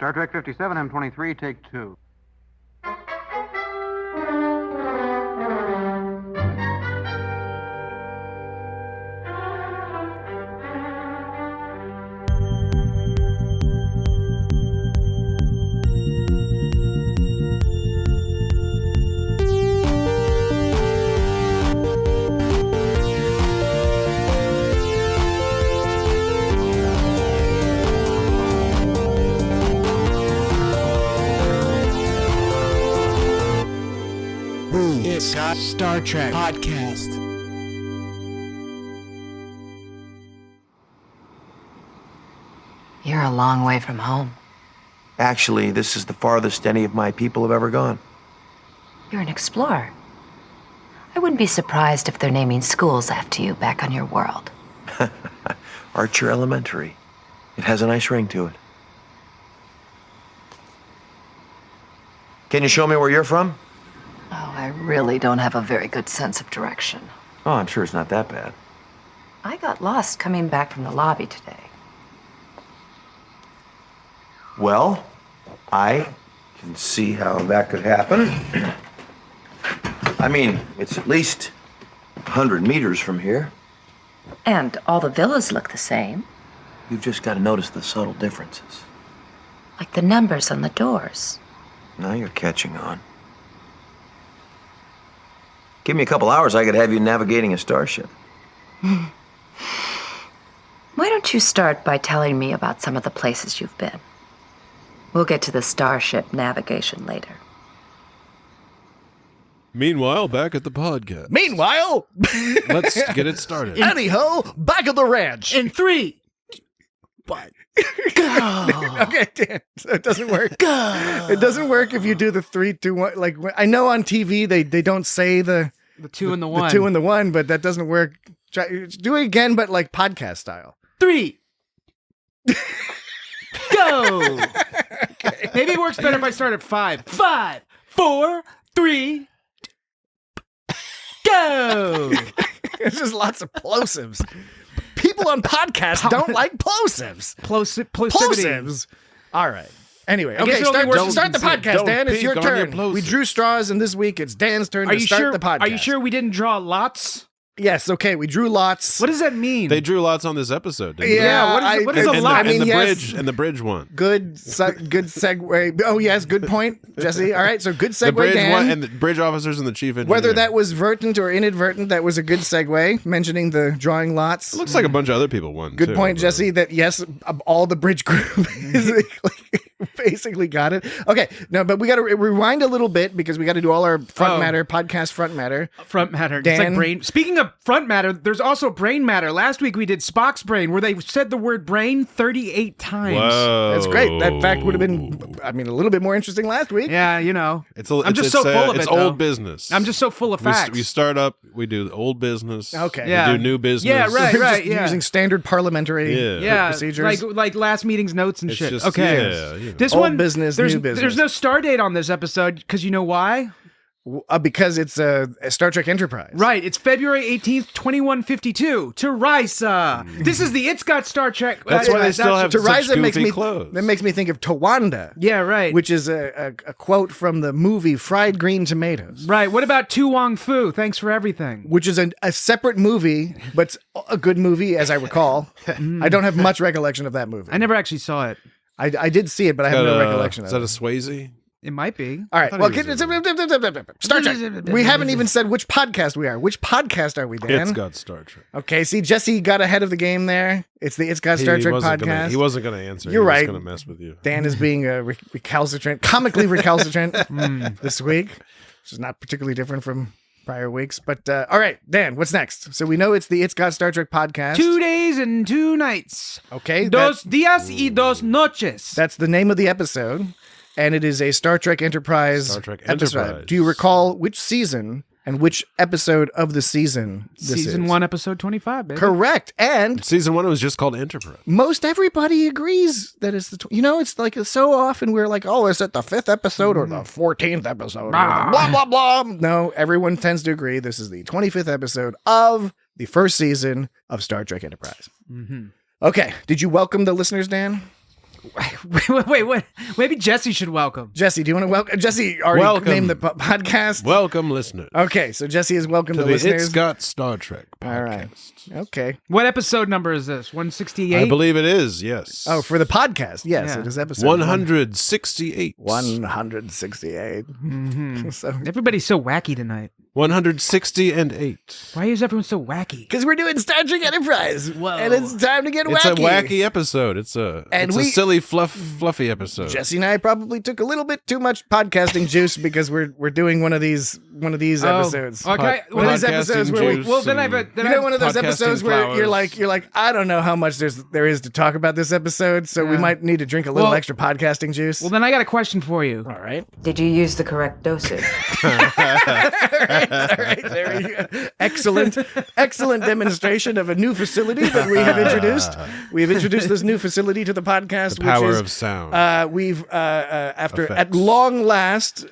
Star Trek 57, M23, take 2. Star Trek Podcast. You're a long way from home. Actually, this is the farthest any of my people have ever gone. You're an explorer. I wouldn't be surprised if they're naming schools after you back on your world. Archer Elementary. It has a nice ring to it. Can you show me where you're from? Oh, I really don't have a very good sense of direction. Oh, I'm sure it's not that bad. I got lost coming back from the lobby today. Well, I can see how that could happen. I mean, it's at least 100 meters from here. And all the villas look the same, You've just got to notice the subtle differences. like the numbers on the doors. Now you're catching on. Give me a couple hours, I could have you navigating a starship. Why don't you start by telling me about some of the places you've been? We'll get to the starship navigation later. Meanwhile, back at the podcast. Meanwhile, Let's get it started. anyhow, back at the ranch. In 3, but go. Okay, Dan, so it doesn't work. Go. It doesn't work if you do the 3, 2, 1. Like I know on TV they don't say the 2 and the 1. 2 and the 1, but that doesn't work. Do it again, but like podcast style. 3. Go. Maybe it works better if I start at 5. 5, 4, 3. Go. It's just lots of plosives. People on podcasts don't like plosives. Plosivity. Plosives. All right. Anyway, guess okay, it only works start the in- podcast, don't Dan. It's peek your on your turn. plosive. We drew straws, and this week it's Dan's turn Are to you start sure? the podcast. Are you sure we didn't draw lots? Yes, okay, we drew lots. What does that mean? They drew lots on this episode, didn't they? Yeah, what is a and lot? The, and the yes. bridge and the bridge one. Good segue. Oh, yes, good point, Jesse. All right, so good segue, The bridge Dan. one and the bridge officers and the chief engineer. Whether that was vertent or inadvertent, that was a good segue, mentioning the drawing lots. It looks like a bunch of other people won. Good too, point, but- Jesse, that yes, all the bridge crew basically got it. Okay, no, but we got to rewind a little bit because we got to do all our front matter, podcast front matter. Front matter. Dan? It's like brain. Speaking of front matter, there's also brain matter. Last week we did Spock's brain, where they said the word brain 38 times. Whoa. That's great. That fact would have been, I mean, a little bit more interesting last week. Yeah, you know. I'm just so full of it's it, old though. business. I'm just so full of facts. We start up. We do old business. Okay. Yeah. We do new business. Yeah, right, We're right. just Yeah. using standard parliamentary Yeah, procedures. like last meeting's notes and It's shit. just- okay, yeah, you know. this Old one business, there's, new business. There's no star date on this episode because you know why? Because it's a Star Trek Enterprise. Right, it's February 18th, 2152. To Risa. This is the It's Got Star Trek. That's why they still have To such Rise, goofy clothes. that makes me think of Tawanda. Yeah, right. Which is a quote from the movie Fried Green Tomatoes. Right. What about Tu Wong Fu? Thanks for everything. Which is a separate movie, but a good movie, as I recall. I don't have much recollection of that movie. I never actually saw it. I did see it, but I have no recollection Is of that a it. Swayze? It might be. All right. thought Well, he was Star Trek. We haven't even said which podcast we are. Which podcast are we, Dan? It's got Star Trek. Okay. See, Jesse got ahead of the game there. It's the It's Got Star Trek podcast. He wasn't going to answer. You're he right. was going to mess with you. Dan is being recalcitrant, comically recalcitrant this week, which is not particularly different from prior weeks. But all right, Dan, what's next? So we know it's the It's Got Star Trek podcast. 2 days and 2 nights. Okay. Dos días y dos noches. That's the name of the episode. And it is a Star Trek Enterprise Star Trek episode. Enterprise. Do you recall which season and which episode of the season this Season is? 1, episode 25, baby. Correct. And Season 1 was just called Enterprise. most everybody agrees that it's the, it's like so often we're like, oh, is it the 5th episode or the 14th episode? Or the blah, blah, blah. No, everyone tends to agree this is the 25th episode of the first season of Star Trek Enterprise. Mm-hmm. Okay. Did you welcome the listeners, Dan? Wait. Maybe Jesse should welcome. Jesse, do you want to welcome? Jesse already Welcome. named the podcast. Welcome, listeners. Okay, so Jesse is welcome To to the listeners. It's Got Star Trek podcast. All right. Okay. What episode number is this? 168? I believe it is, yes. Oh, for the podcast. Yes, Yeah. it is episode 168. 168. Mhm. So, Everybody's so wacky tonight. 168. Why is everyone so wacky? because we're doing Star Trek Enterprise. Whoa. And it's time to get It's wacky. a wacky episode. It's a silly, fluffy episode. Jesse and I probably took a little bit too much podcasting juice because we're doing one of these episodes. Okay. One of these Podcasting episodes where we, juice Well, then and- I've you know, one of those podcasting episodes where you're flowers. like, I don't know how much there is to talk about this episode, so we Yeah. might need to drink a little Well- extra podcasting juice. Well, then I got a question for you. All right. Did you use the correct dosage? All right, there we go. Excellent demonstration of a new facility that we have introduced. We have introduced this new facility to the podcast, The power which is of sound. we've after at Effects. long last,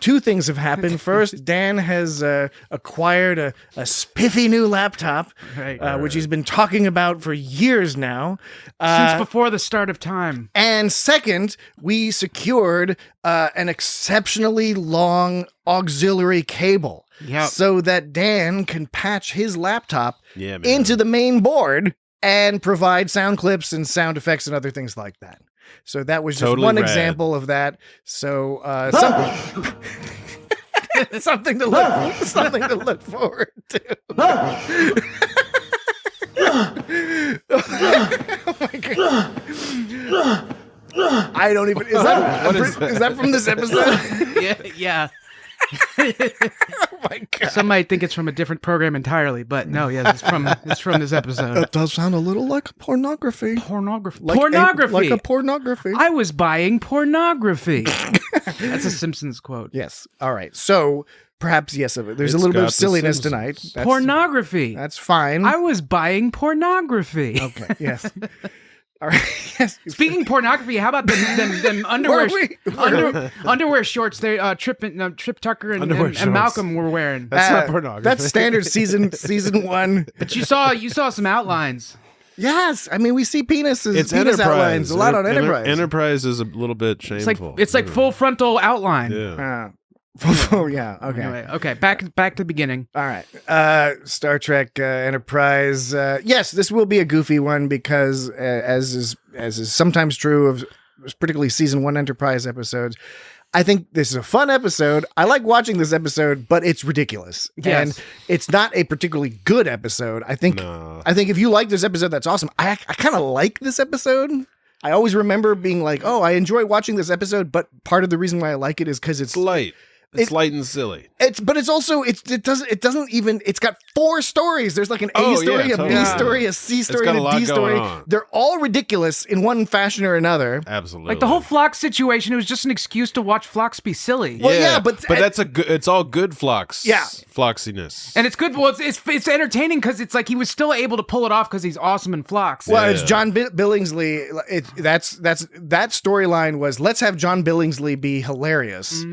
two things have happened. First, Dan has acquired a spiffy new laptop, Right. which he's been talking about for years now. Since before the start of time. And second, we secured an exceptionally long auxiliary cable. Yep. So that Dan can patch his laptop Yeah, man. into the main board and provide sound clips and sound effects and other things like that. So that was just Totally one rad. example of that. So something to look forward to. Oh my god. I don't even. Is that from this episode? Yeah. Oh my god. Some might think it's from a different program entirely, but no, yeah, it's from this episode. That does sound a little like pornography. Pornography. Like pornography. like a pornography. I was buying pornography. That's a Simpsons quote. Yes. All right. So perhaps yes. There's It's a little bit got of the silliness Simpsons. tonight. That's, Pornography. That's fine. I was buying pornography. Okay. Yes. All right. Yes. Speaking of pornography, how about them underwear underwear shorts? They Trip Tucker and Underwear shorts. Malcolm were wearing. That's not pornography. That's standard season 1. But you saw some outlines. Yes. I mean, we see penises. It's penis Enterprise. outlines a lot on Enterprise. Enterprise is a little bit It's like shameful. full frontal outline. Yeah. Oh yeah. Okay. Anyway, okay, back to the beginning. All right. Star Trek Enterprise. Yes, this will be a goofy one because, as is sometimes true of particularly season 1 Enterprise episodes, I think this is a fun episode. I like watching this episode, but it's ridiculous. Yes. And it's not a particularly good episode. I think No. if you like this episode, that's awesome. I kind of like this episode. I always remember being like, oh, I enjoy watching this episode, but part of the reason why I like it is because It's light. It's light and silly. it's got 4 stories. There's like an A Oh, story, yeah, a totally. B story, a C story, got and a a lot D going story. on. They're all ridiculous in one fashion or another. Absolutely. Like the whole Phlox situation, it was just an excuse to watch Phlox be silly. Well, yeah, but that's a good. It's all good Phlox. Yeah. Floxiness. And it's good. Well, it's entertaining because it's like he was still able to pull it off because he's awesome in Phlox. Well, Yeah. it's John Billingsley. That storyline was let's have John Billingsley be hilarious,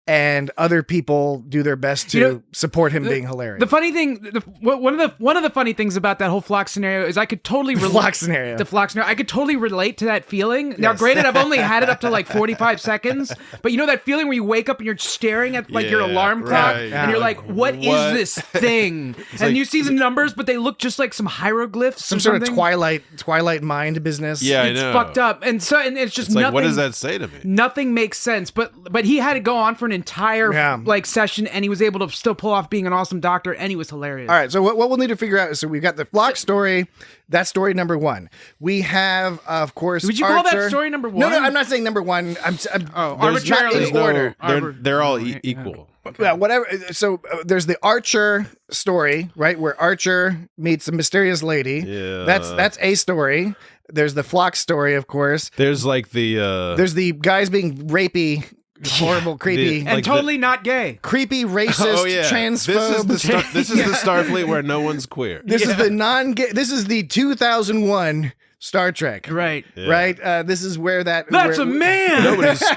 and other people do their best to support him being hilarious. The funny thing, one of the funny things about that whole Phlox scenario is I could totally relate. Phlox scenario. The Phlox scenario. I could totally relate to that feeling. Now, Yes. granted, I've only had it up to like 45 seconds, but you know that feeling where you wake up and you're staring at like your Yeah, alarm clock, right. and you're like, "What is What? this thing?" And like- you see the numbers, but they look just like some hieroglyphs, Some or sort of something. Twilight mind business. Yeah, I It's know. fucked up, and it's just It's like, nothing. what does that say to me? Nothing makes sense, but he had to go on for an entire Yeah. like session, and he was able to still pull off being an awesome doctor, and he was hilarious. All right, so what we'll need to figure out is, so we've got the Phlox story. That's story number 1. We have, of course, Would you call that Archer. story number No, 1? I'm not saying number 1. I'm arbitrarily. not in There's no- order. They're all equal. Yeah, whatever. So there's the Archer story, right, where Archer meets a mysterious lady. Yeah. That's a story. There's the Phlox story, of course. There's like the. There's the guys being rapey, horrible, creepy, The- And like totally not gay. creepy, racist, Oh yeah. transphobe. This is the Starfleet where no one's queer. This is the non-gay. This is the 2001 Star Trek. Right. Yeah. Right. This is where that. That's where- a man.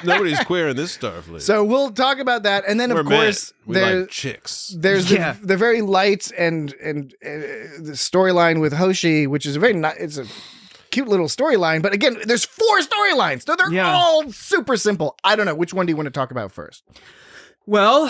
Nobody's quear in this Starfleet. So we'll talk about that, and then We're of course men. We there, like chicks. there's Yeah. the very light and the storyline with Hoshi, which is a very it's a cute little storyline. But again, there's 4 storylines. So they're all super simple. I don't know. Which one do you want to talk about first? Well,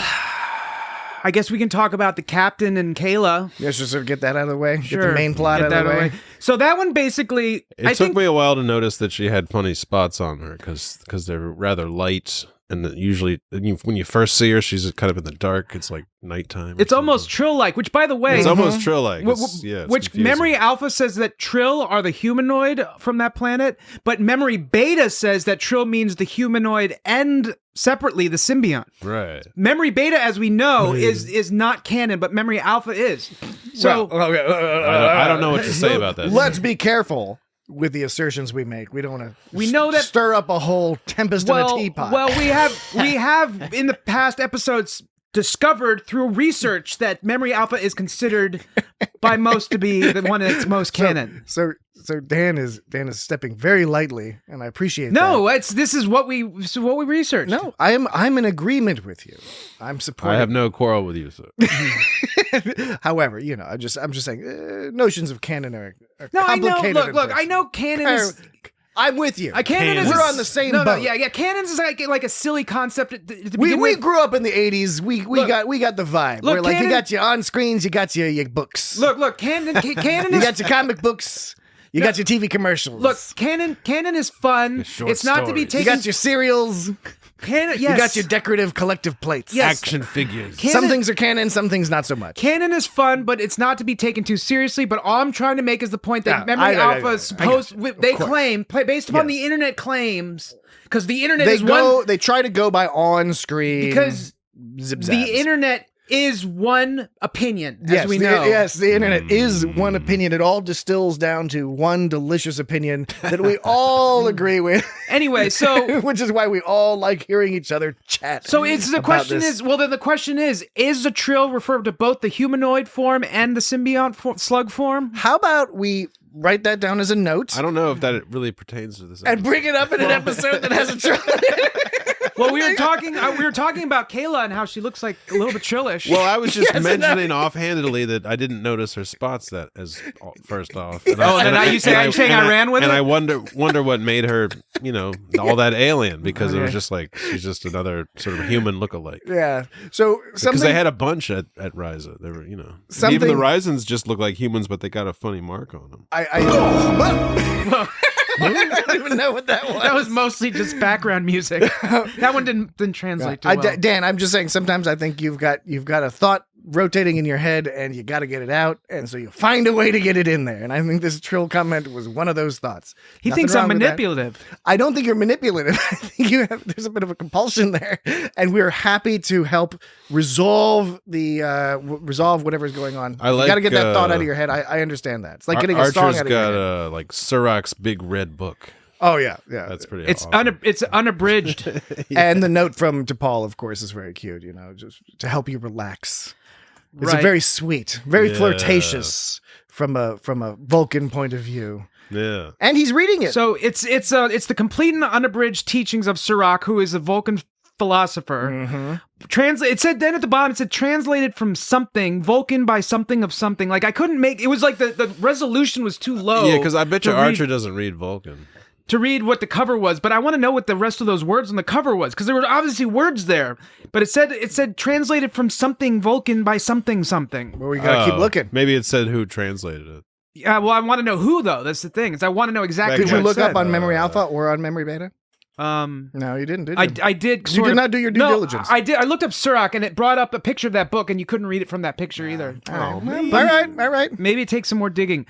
I guess we can talk about the captain and Kayla. Let's just sort of get that out of the way. Sure. Get the main plot out of the way. So that one basically... It took me a while to notice that she had funny spots on her because they're rather light. And usually, when you first see her, she's kind of in the dark. It's like nighttime. It's almost Trill-like, which, by the way... It's almost Trill-like. Which confusing. Memory Alpha says that Trill are the humanoid from that planet, but Memory Beta says that Trill means the humanoid and separately the symbiont. Right. Memory Beta, as we know, is not canon, but Memory Alpha is. So... I don't know what to say about that. Let's be careful with the assertions we make. We don't want to know that stir up a whole tempest in a teapot. Well, we have in the past episodes discovered through research that Memory Alpha is considered by most to be the one that's most canon. So Dan is stepping very lightly, and I appreciate that. No, this is what we researched. No, I'm in agreement with you. I'm supporting. I have no quarrel with you, sir. However, I'm just saying notions of canon are no, complicated. I know. Look, I know canon is. I'm with you. We're on the same boat. Yeah. Canons is like a silly concept. We grew up in the 80s. We got the vibe. Look, we're like, you got your on screens, you got your books. Look, canon you is. got your comic books. You got your TV commercials. Look, canon is fun. It's not to be taken. You got your cereals. Canon, yes. You got your decorative collective plates. Yes. Action figures. Some things are canon, some things not so much. Canon is fun, but it's not to be taken too seriously. But all I'm trying to make is the point that Memory Alpha is supposed. They claim, based upon the internet claims, because the internet They try to go by on screen because the internet is one opinion, as we know. The internet is one opinion. It all distills down to one delicious opinion that we all agree with. Anyway, so which is why we all like hearing each other chat. So the question is the Trill referred to both the humanoid form and the symbiont slug form? How about we write that down as a note? I don't know if that really pertains to this episode. And bring it up in an episode that has a Trill. Well, we were talking about Kayla and how she looks like a little bit Trillish. Well, I was just mentioning offhandedly that I didn't notice her spots first off. And I'm saying I ran with it? And I wonder what made her, all that alien, because it was just like she's just another sort of human lookalike. Yeah. So because they had a bunch at Ryza. They were, even the Ryzans just look like humans, but they got a funny mark on them. I don't even know what that was. That was mostly just background music. That one didn't translate too well. Dan, I'm just saying sometimes I think you've got a thought rotating in your head and you got to get it out, and so you find a way to get it in there. And I think this Trill comment was one of those thoughts. He thinks I'm manipulative. I don't think you're manipulative. I think there's a bit of a compulsion there, and we're happy to help resolve whatever's going on. You got to get that thought out of your head. I understand that. It's like getting a song out of your head. Archer's got like Surrak's big red book. Oh yeah. That's pretty. It's awesome. it's unabridged. Yeah. And the note from DePaul, of course, is very cute. Just to help you relax. It's right. very sweet, very flirtatious from a Vulcan point of view. Yeah, and he's reading it. So it's the complete and unabridged teachings of Surak, who is a Vulcan philosopher. Mm-hmm. It said then at the bottom, it said translated from something Vulcan by something of something. Like I couldn't make it was like the resolution was too low. Yeah, because I bet you Archer doesn't read Vulcan. To read what the cover was, but I want to know what the rest of those words on the cover was, because there were obviously words there, but it said translated from something Vulcan by something. Well, we gotta keep looking. Maybe it said who translated it. Yeah, well, I want to know who though. That's the thing. I want to know exactly. Did you look up on Memory Alpha or on Memory Beta? No, you didn't. Did you? I did. You did not do your due diligence. I did. I looked up Surak, and it brought up a picture of that book, and you couldn't read it from that picture either. All right. Maybe it takes some more digging.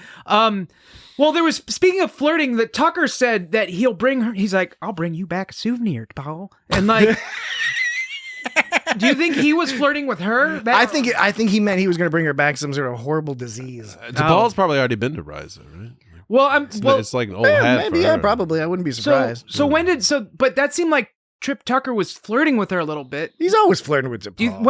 Well, there was, speaking of flirting, that Tucker said that he'll bring her, he's like, I'll bring you back a souvenir, Paul. And like, do you think he was flirting with her? I think he meant he was going to bring her back some sort of horrible disease. DePaul's probably already been to Ryza, right? Well, it's like an old hat. Maybe, probably. I wouldn't be surprised. But that seemed like Trip Tucker was flirting with her a little bit. He's always flirting with DePaul.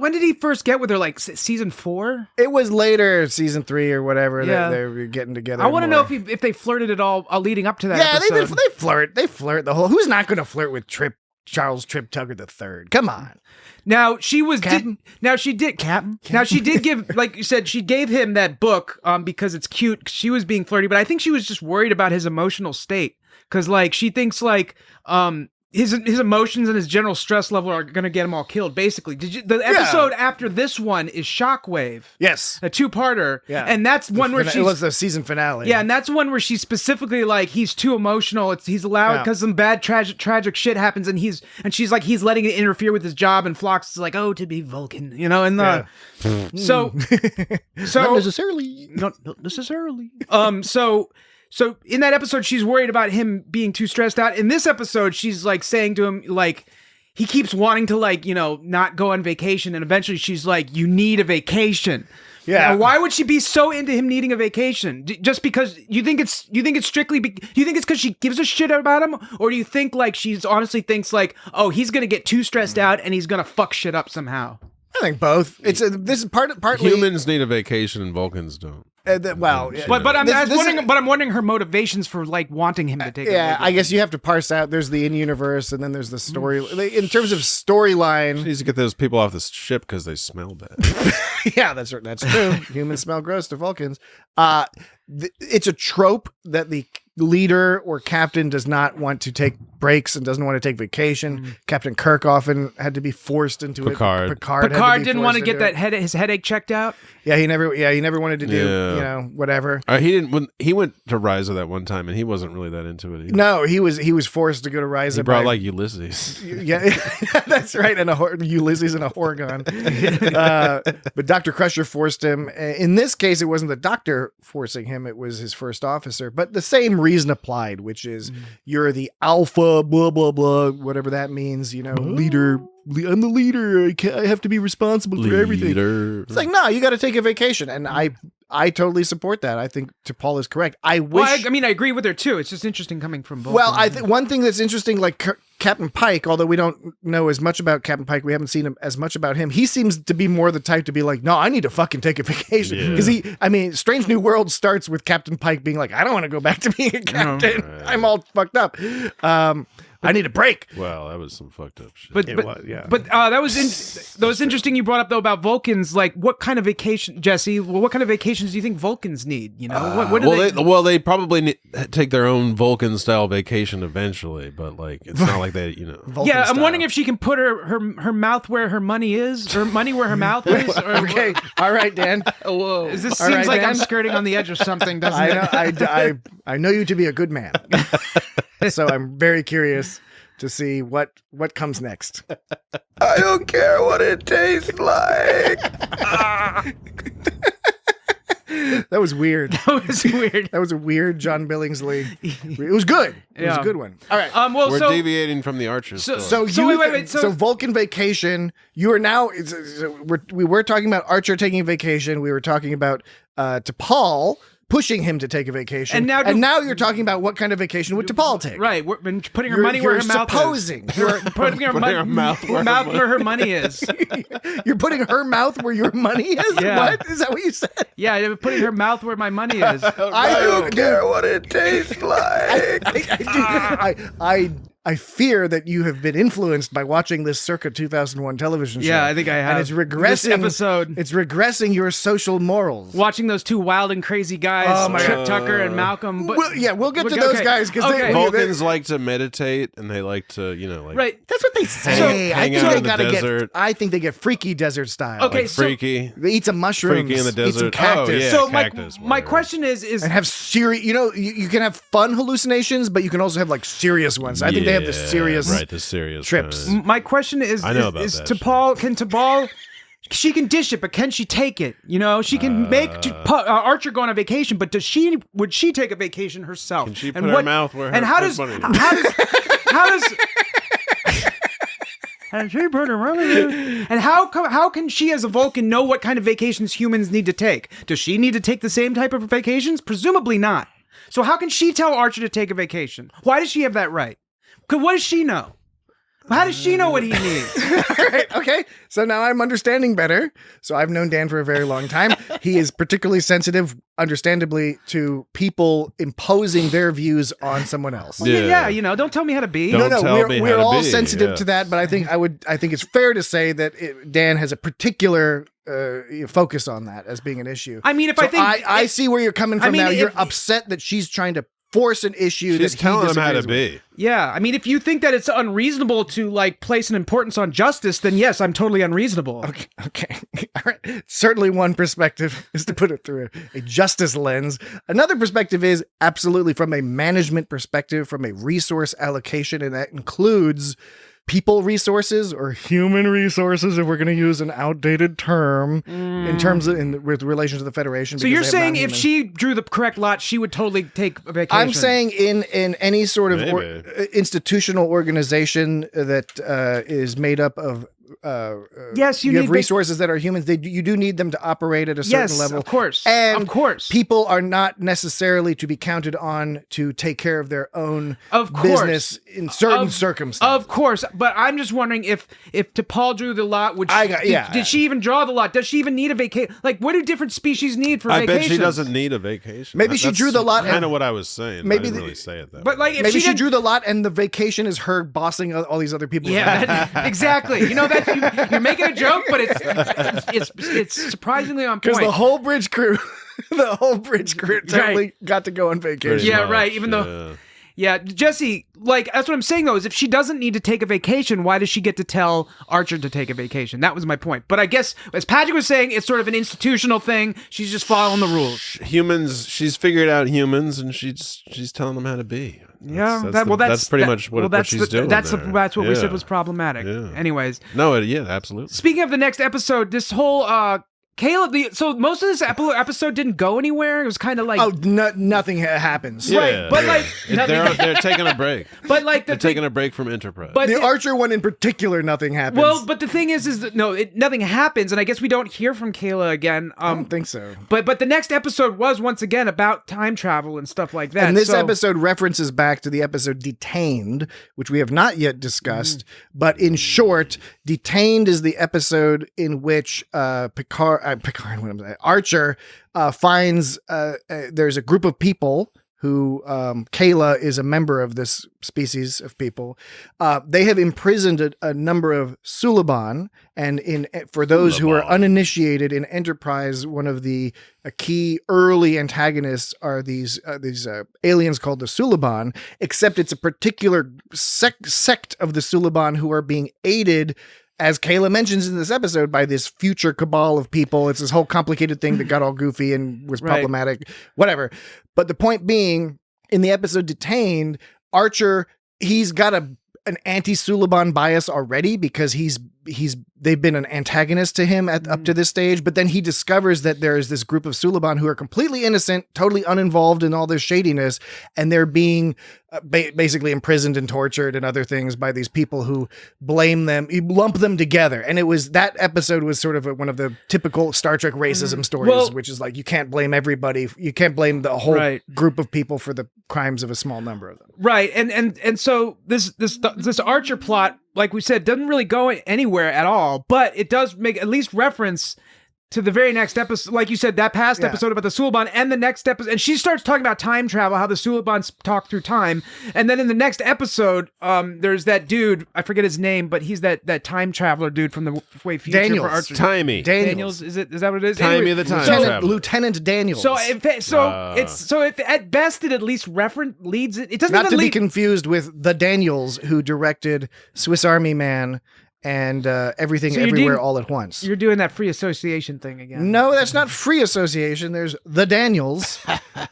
When did he first get with her? Like season 4? It was later, season 3 or whatever. Yeah. They were getting together. I want to know if they flirted at all leading up to that. Yeah, they flirt. They flirt the whole. Who's not going to flirt with Trip Charles Tripp Tugger III. Come on. Now she was Captain? Now she did give, like you said, she gave him that book because it's cute. She was being flirty, but I think she was just worried about his emotional state because like she thinks like his emotions and his general stress level are gonna get him all killed. Basically, the episode after this one is Shockwave? Yes, a two-parter. Yeah, and that's one where it was the season finale. Yeah, and that's one where she's specifically like he's too emotional. He's allowed because some bad tragic shit happens, and she's like he's letting it interfere with his job, and Phlox is like, oh, to be Vulcan, you know, and so not necessarily. Not necessarily. So in that episode, she's worried about him being too stressed out. In this episode, she's like saying to him, like, he keeps wanting to like, you know, not go on vacation. And eventually she's like, you need a vacation. Yeah. Now, why would she be so into him needing a vacation? Just because you think it's strictly, do you think it's because she gives a shit about him? Or do you think like she's honestly thinks like, oh, he's going to get too stressed out and he's going to fuck shit up somehow? I think both. This is partly humans need a vacation and Vulcans don't. But I'm wondering her motivations for like wanting him to take. Yeah, I guess you have to parse out. There's the in-universe, and then there's the story. In terms of storyline, she needs to get those people off the ship because they smell bad. Yeah, that's true. Humans smell gross to Vulcans. It's a trope that the leader or captain does not want to take breaks and doesn't want to take vacation. Captain Kirk often had to be forced into it. Picard didn't want to get his headache checked out. Yeah, he never wanted to do whatever. He went to Risa that one time and he wasn't really that into it either. No, he was forced to go to Risa. He brought like Ulysses. Yeah, that's right, and Ulysses and a Horgon. But Dr. Crusher forced him. In this case, it wasn't the doctor forcing him; it was his first officer. But the same reason applied, which is you're the alpha, blah blah blah, whatever that means. You know, leader. I'm the leader. I have to be responsible for everything. It's like, no, you got to take a vacation, and I totally support that. I think Paul is correct. I agree with her too. It's just interesting coming from both. Well, one thing that's interesting, like Captain Pike, although we don't know as much about Captain Pike, we haven't seen as much about him. He seems to be more the type to be like, no, I need to fucking take a vacation because Strange New World starts with Captain Pike being like, I don't want to go back to being a captain. Right. I'm all fucked up. I need a break. Well, that was some fucked up shit. But that was interesting. You brought up though about Vulcans. Like, what kind of vacation, Jesse? Well, what kind of vacations do you think Vulcans need? You know, they probably take their own Vulcan style vacation eventually. But like, it's not like they, you know. Vulcan I'm style. Wondering if she can put her mouth where her money is, or money where her mouth is. Okay, all right, Dan. Whoa, this seems like Dan? I'm skirting on the edge of something, doesn't it? I know you to be a good man. So I'm very curious to see what comes next. I don't care what it tastes like. That was weird. That was a weird John Billingsley. It was good. It was a good one. All right. We're deviating from the Archer's story. So Vulcan vacation. You are now. We were talking about Archer taking a vacation. We were talking about T'Pol pushing him to take a vacation. And now you're talking about what kind of vacation would T'Pol take. Right. We're putting her money where her mouth is. You're putting her mouth where her money is. You're putting her mouth where your money is? Yeah. What? Is that what you said? Yeah, you're putting her mouth where my money is. I don't care what it tastes like. I fear that you have been influenced by watching this circa 2001 television show. Yeah, I think I have. And it's regressing. This episode. It's regressing your social morals. Watching those two wild and crazy guys, Trip Tucker and Malcolm. But we'll get to those guys because Vulcans like to meditate and they like to, right. That's what they say. I think they get freaky desert style. Okay, freaky. They eat some mushrooms. Freaky in the desert. Eat some cactus. So my question is and have serious. You can have fun hallucinations, but you can also have like serious ones. I think they have the serious trips. My question is, I know about is that T'Pol, can T'Pol, she can dish it, but can she take it? You know, she can make Archer go on a vacation, but would she take a vacation herself? Can she put her mouth where her money is? And how can she as a Vulcan know what kind of vacations humans need to take? Does she need to take the same type of vacations? Presumably not. So how can she tell Archer to take a vacation? Why does she have that right? What does she know? How does she know what he needs? Right, okay, so now I'm understanding better. So I've known Dan for a very long time. He is particularly sensitive, understandably, to people imposing their views on someone else. Well, yeah, don't tell me how to be. Don't No, tell me how we're to all be, sensitive yeah. to that, but I think it's fair to say that Dan has a particular focus on that as being an issue. I mean, if So I see where you're coming from mean, now. You're if- upset that she's trying to force an issue She's that he telling him how to disagrees with. be. Yeah, I mean, if you think that it's unreasonable to like place an importance on justice, then yes, I'm totally unreasonable. Okay. All right. Certainly one perspective is to put it through a justice lens. Another perspective is absolutely from a management perspective, from a resource allocation, and that includes people resources or human resources, if we're going to use an outdated term in terms of with relation to the Federation. So because you're they have saying if non-human- she drew the correct lot, she would totally take a vacation. I'm saying in any sort of Maybe. institutional organization that is made up of yes, you have need resources that are humans. You do need them to operate at a certain yes, level. of course, And of course. people are not necessarily to be counted on to take care of their own Of course. business in certain circumstances. Of course, but I'm just wondering if T'Pol drew the lot, did she even draw the lot? Does she even need a vacation? Like, what do different species need for I vacations? bet she doesn't need a vacation. Maybe she drew the lot Kind and- of what I was saying. Maybe I didn't the- really say it that But way. like, if Maybe she didn't- drew the lot and the vacation is her bossing all these other people. Yeah, exactly. You know that you're making a joke, but it's surprisingly on Because point. the whole bridge crew, totally got to go on vacation. Pretty yeah, much, right, even though- Yeah, Jesse, like, that's what I'm saying, though, is if she doesn't need to take a vacation, why does she get to tell Archer to take a vacation? That was my point. But I guess, as Patrick was saying, it's sort of an institutional thing. She's just following the rules. Humans, she's figured out humans, and she's telling them how to be. Yeah, That's pretty much what she's doing. That's there. that's what we said Yeah. was problematic. Yeah. Anyways, No, yeah, absolutely. speaking of the next episode, this whole Kayla, so most of this episode didn't go anywhere. It was kind of like, Oh, nothing happens. Right, but, like, they're taking a break. but like They're taking a break from Enterprise. but The Archer one in particular, nothing happens. well, but the thing is that nothing happens, and I guess we don't hear from Kayla again. I don't think so. But the next episode was once again about time travel and stuff like that. And this so- episode references back to the episode Detained, which we have not yet discussed. But in short, Detained is the episode in which Archer finds there's a group of people who Kayla is a member of this species of people. They have imprisoned a number of Suliban, and for those who are Suliban. uninitiated in Enterprise, one of the key early antagonists are these aliens called the Suliban. Except it's a particular sect of the Suliban who are being aided, as Kayla mentions in this episode, by this future cabal of people. It's this whole complicated thing that got all goofy and was Right. problematic, whatever. But the point being, in the episode Detained, Archer, he's got an anti-Suliban bias already because they've been an antagonist to him up to this stage, but then he discovers that there is this group of Suliban who are completely innocent, totally uninvolved in all this shadiness, and they're being basically imprisoned and tortured and other things by these people who blame them, lump them together. And that episode was sort of one of the typical Star Trek racism stories, Well- which is like, you can't blame everybody, you can't blame the whole Right. group of people for the crimes of a small number of them. Right, and so this Archer plot, like we said, doesn't really go anywhere at all, but it does make at least reference to the very next episode, like you said, that past episode about the Suliban, and the next episode, and she starts talking about time travel, how the Sulibans talk through time, and then in the next episode, there's that dude, I forget his name, but he's that time traveler dude from the way future Daniels. for Archer. Timey. Daniels, is that what it is? Timey Anyway, the time so- traveler. Lieutenant Daniels. So if at best it at least leads it. It doesn't not even to be lead. confused with the Daniels who directed Swiss Army Man and Everything So you Everywhere didn't- All at Once. You're doing that free association thing again. No, that's not free association. There's the Daniels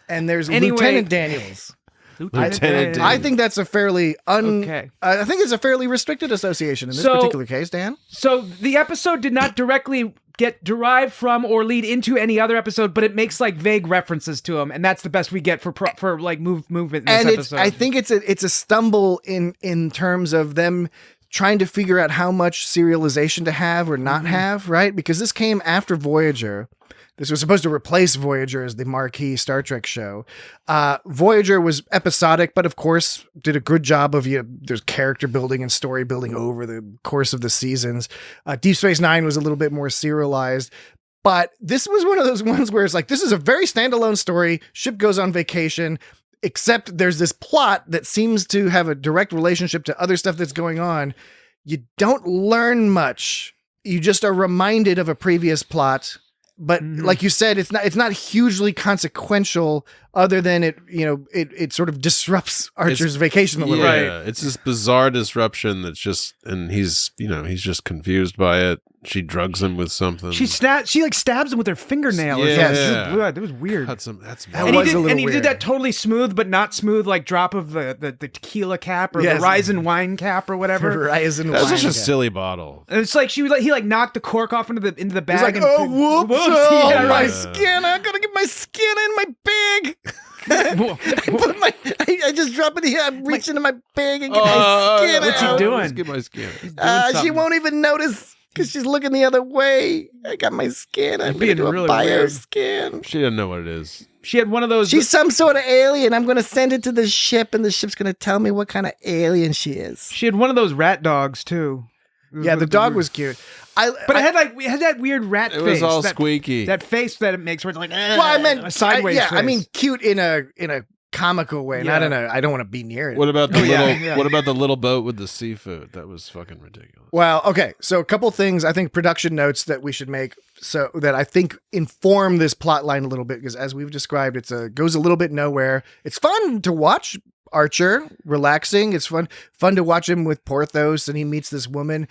and there's Anyway- Lieutenant Daniels. Lieutenant Daniels. I think that's a fairly Okay. I think it's a fairly restricted association in this So- particular case, Dan. So the episode did not directly get derived from or lead into any other episode, but it makes like vague references to them, and that's the best we get for like movement in this And episode. I think it's a stumble in terms of them trying to figure out how much serialization to have or not have, right? Because this came after Voyager. This was supposed to replace Voyager as the marquee Star Trek show. Voyager was episodic, but of course did a good job of there's character building and story building over the course of the seasons. Deep Space Nine was a little bit more serialized. But this was one of those ones where it's like, this is a very standalone story. Ship goes on vacation, except there's this plot that seems to have a direct relationship to other stuff that's going on. You don't learn much. You just are reminded of a previous plot. But like you said, it's not hugely consequential, other than it sort of disrupts Archer's vacation a little bit. Yeah, it's this bizarre disruption that's just, and he's just confused by it. She drugs him with something. She like stabs him with her fingernail. Yeah. That was weird. That's And he did that totally smooth, but not smooth, like drop of the tequila cap or the Ryzen wine cap or whatever. Ryzen That was wine such a cap. silly bottle. And it's like he knocked the cork off into the bag. He's like, and oh, whoops, oh, yeah, my right. skin. I gotta get my skin in my bag. I just drop it here. I reach into my bag and get my skin what's he out. doing? Let's get my skin. She won't even notice because she's looking the other way. I got my skin. I'm going to do a really bio weird. skin. She didn't know what it is. She had one of those. She's some sort of alien. I'm going to send it to the ship, and the ship's going to tell me what kind of alien she is. She had one of those rat dogs too. Yeah, the dog was cute. But it had that weird rat face. It was all that, squeaky. That face that it makes where it's like, well, I meant a sideways face. I mean cute in a comical way, not in a I don't want to be near it. What about the yeah. What about the little boat with the seafood? That was fucking ridiculous. Well, okay. So a couple things I think production notes that we should make so that I think inform this plot line a little bit, because as we've described, goes a little bit nowhere. It's fun to watch Archer, relaxing. It's fun to watch him with Porthos, and he meets this woman.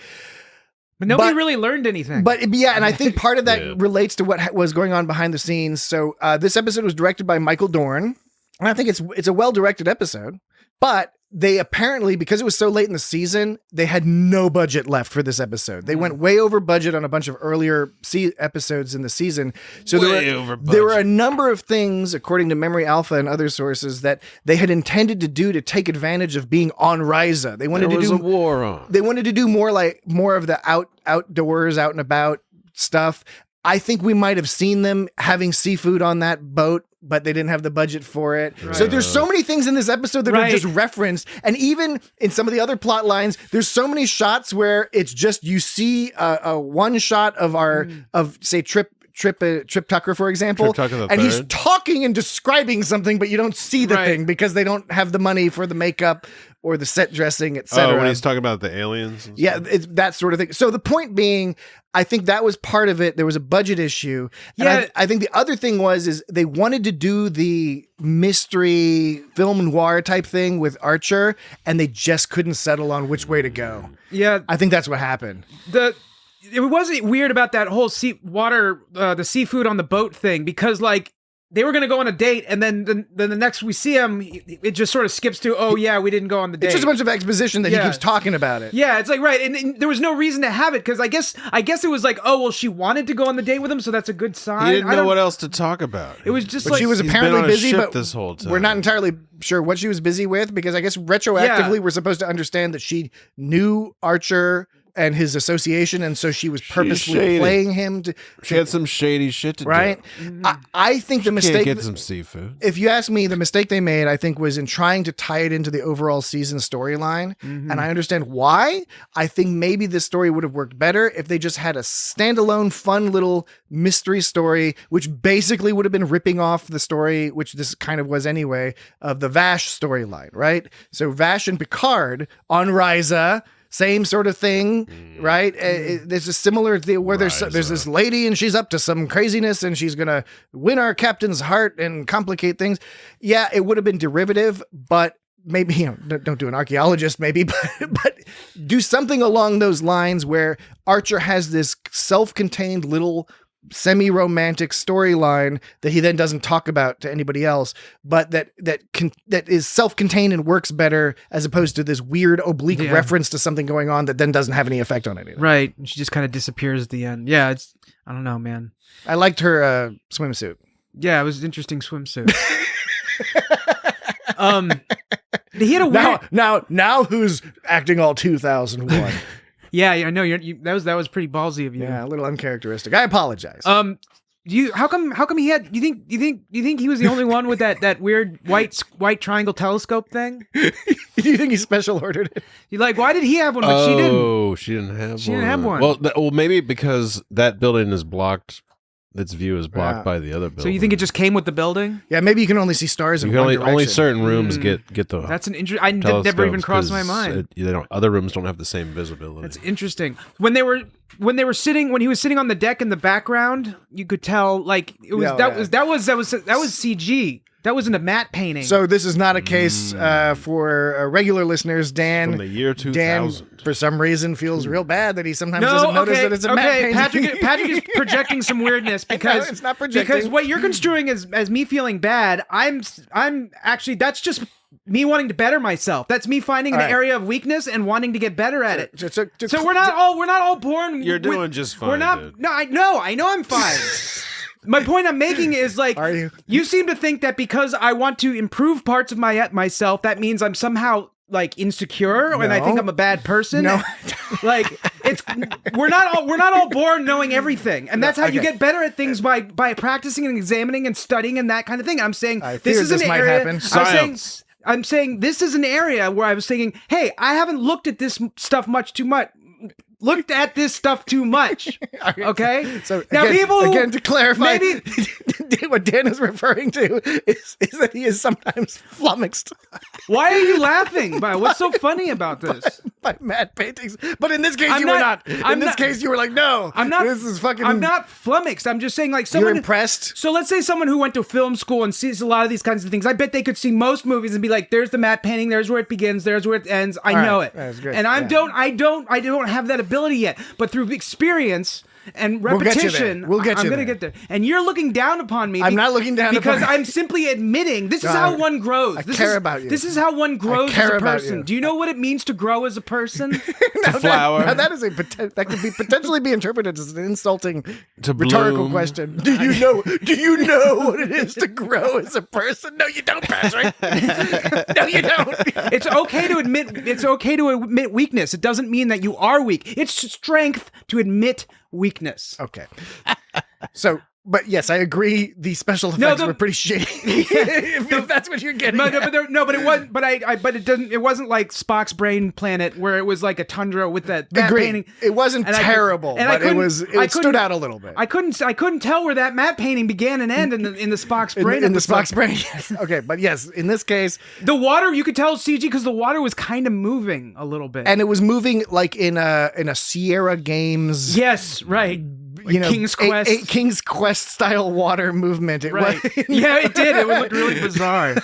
But nobody really learned anything. But yeah, and I think part of that relates to what was going on behind the scenes. So this episode was directed by Michael Dorn, and I think it's a well-directed episode. But they apparently, because it was so late in the season, they had no budget left for this episode. They went way over budget on a bunch of earlier episodes in the season. So there were a number of things, according to Memory Alpha and other sources, that they had intended to do to take advantage of being on Ryza. They wanted There to was do a war on. They wanted to do more of the outdoors, out and about stuff. I think we might have seen them having seafood on that boat, but they didn't have the budget for it. Right. So there's so many things in this episode that are just referenced. And even in some of the other plot lines, there's so many shots where it's just, you see a one shot of say Trip Tucker, for example, and he's talking and describing something, but you don't see the thing because they don't have the money for the makeup or the set dressing, etc. Oh, when he's talking about the aliens? Yeah, it's that sort of thing. So the point being, I think that was part of it. There was a budget issue. And I think the other thing is they wanted to do the mystery film noir type thing with Archer, and they just couldn't settle on which way to go. Yeah. I think that's what happened. It wasn't weird about that whole the seafood on the boat thing, because like they were going to go on a date, and then the next we see him, it just sort of skips to, oh yeah, we didn't go on the date. It's just a bunch of exposition that he keeps talking about it. Yeah, it's like, right, and there was no reason to have it, because I guess it was like, oh well, she wanted to go on the date with him, so that's a good sign. He didn't know what else to talk about. It was just but like she was apparently busy, but this whole time. We're not entirely sure what she was busy with, because I guess retroactively we're supposed to understand that she knew Archer and his association, and so she was purposely playing him. She had some shady shit to do. Right? I think the mistake... Can't get some seafood. If you ask me, the mistake they made, I think, was in trying to tie it into the overall season storyline. And I understand why. I think maybe this story would have worked better if they just had a standalone, fun little mystery story, which basically would have been ripping off the story, which this kind of was anyway, of the Vash storyline, right? So Vash and Picard on Ryza... Same sort of thing, right? There's a similar thing where there's this lady and she's up to some craziness and she's going to win our captain's heart and complicate things. Yeah, it would have been derivative, but maybe, don't do an archaeologist maybe, but do something along those lines where Archer has this self-contained little semi-romantic storyline that he then doesn't talk about to anybody else, but that is self-contained and works better, as opposed to this weird oblique reference to something going on that then doesn't have any effect on anything. Right. She just kind of disappears at the end. Yeah, I don't know, man. I liked her swimsuit. Yeah, it was an interesting swimsuit. He had a weird... Now who's acting all 2001? Yeah, I know. That was pretty ballsy of you. Yeah, a little uncharacteristic. I apologize. How come he had? Do you think he was the only one with that weird white triangle telescope thing? Do you think he special ordered it? You like, why did he have one but she didn't? Oh, she didn't have one. She didn't have one. Well, maybe because that building is blocked. Its view is blocked by the other building. So you think it just came with the building? Yeah, maybe you can only see stars in one direction. Only certain rooms get the. That's an interesting. Never even crossed my mind. Other rooms don't have the same visibility. That's interesting. When he was sitting on the deck in the background, you could tell like it was that was CG. That wasn't a matte painting. So this is not a case for regular listeners. Dan, from the year 2000. Dan, for some reason, feels real bad that he sometimes doesn't notice that it's a matte painting. Patrick is projecting some weirdness because it's not projecting. Because what you're construing as me feeling bad, I'm actually that's just me wanting to better myself. That's me finding an area of weakness and wanting to get better at it. So we're not all born. You're doing just fine. We're not. Dude. No, I know I'm fine. My point I'm making is like, are you? You seem to think that because I want to improve parts of myself, that means I'm somehow like insecure and I think I'm a bad person. No, like we're not all born knowing everything, and that's how you get better at things by practicing and examining and studying and that kind of thing. I'm saying this is an area. Science. I'm saying this is an area where I was thinking, hey, I haven't looked at this stuff looked at this stuff too much. Okay? So now again, to clarify, maybe what Dan is referring to is that he is sometimes flummoxed. Why are you laughing? What's so funny about this? By matte paintings. But in this case, you were not. In this case, you were like, no, I'm not. This is fucking. I'm not flummoxed. I'm just saying, like, someone. You're impressed? So let's say someone who went to film school and sees a lot of these kinds of things. I bet they could see most movies and be like, there's the matte painting, there's where it begins, there's where it ends. I know it. That's good. And I don't have that ability yet. But through experience and repetition, we'll get you I'm going to get there. And you're looking down upon me. I'm not looking down because upon I'm simply admitting this is how one grows. I care about you. This is how one grows as a person. you. Do you know what it means to grow as a person? Flower. Now that is that could be potentially be interpreted as an insulting To rhetorical bloom. question. Do you know what it is to grow as a person? No, you don't, Patrick. No, you don't. It's okay to admit weakness. It doesn't mean that you are weak. It's strength to admit weakness. Okay. So, but yes, I agree. The special effects were pretty shitty. if that's what you're getting. But it wasn't. It wasn't like Spock's Brain Planet, where it was like a tundra with that matte painting. It wasn't terrible, but it stood out a little bit. I couldn't tell where that matte painting began and ended in the Spock's Brain. In the Spock's Brain. Yes. Okay, but yes, in this case, the water you could tell it's CG because the water was kind of moving a little bit, and it was moving like in a Sierra Games. Yes, right. King's Quest. King's Quest style water movement. It right. was, yeah, it did. It looked really bizarre.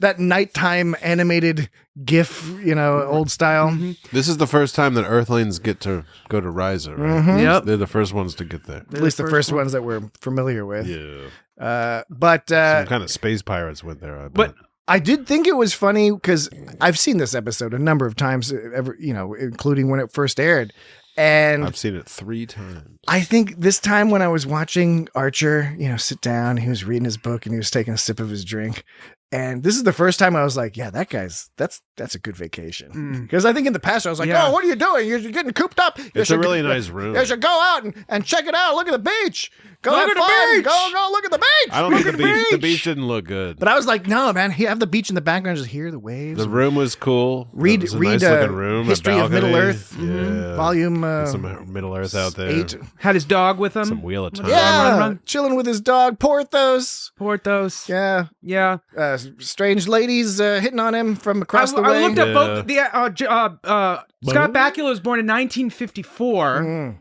That nighttime animated GIF, old style. Mm-hmm. This is the first time that Earthlings get to go to Riser, right? Mm-hmm. Yep. They're the first ones to get there. At least the first ones that we're familiar with. Yeah. But some kind of space pirates went there, I bet. But I did think it was funny because I've seen this episode a number of times, including when it first aired. And I've seen it 3 times. I think this time when I was watching Archer, sit down, he was reading his book and he was taking a sip of his drink. And this is the first time I was like, yeah, that's a good vacation. Because I think in the past I was like, oh, what are you doing? You're getting cooped up. It's a really nice room. You should go out and check it out. Look at the beach. Go look have at the fun. beach. Go look at the beach. I don't think the beach didn't look good. But I was like, no, man, you have the beach in the background. Just hear the waves. The room was cool. Read nice looking room. History of Middle Earth. Yeah. Volume. Some Middle Earth out there. 8. Had his dog with him. Some Wheel of Time. Yeah, run. Chilling with his dog, Porthos. Yeah. Strange ladies hitting on him from across the way. I looked up both. Scott Bakula was born in 1954.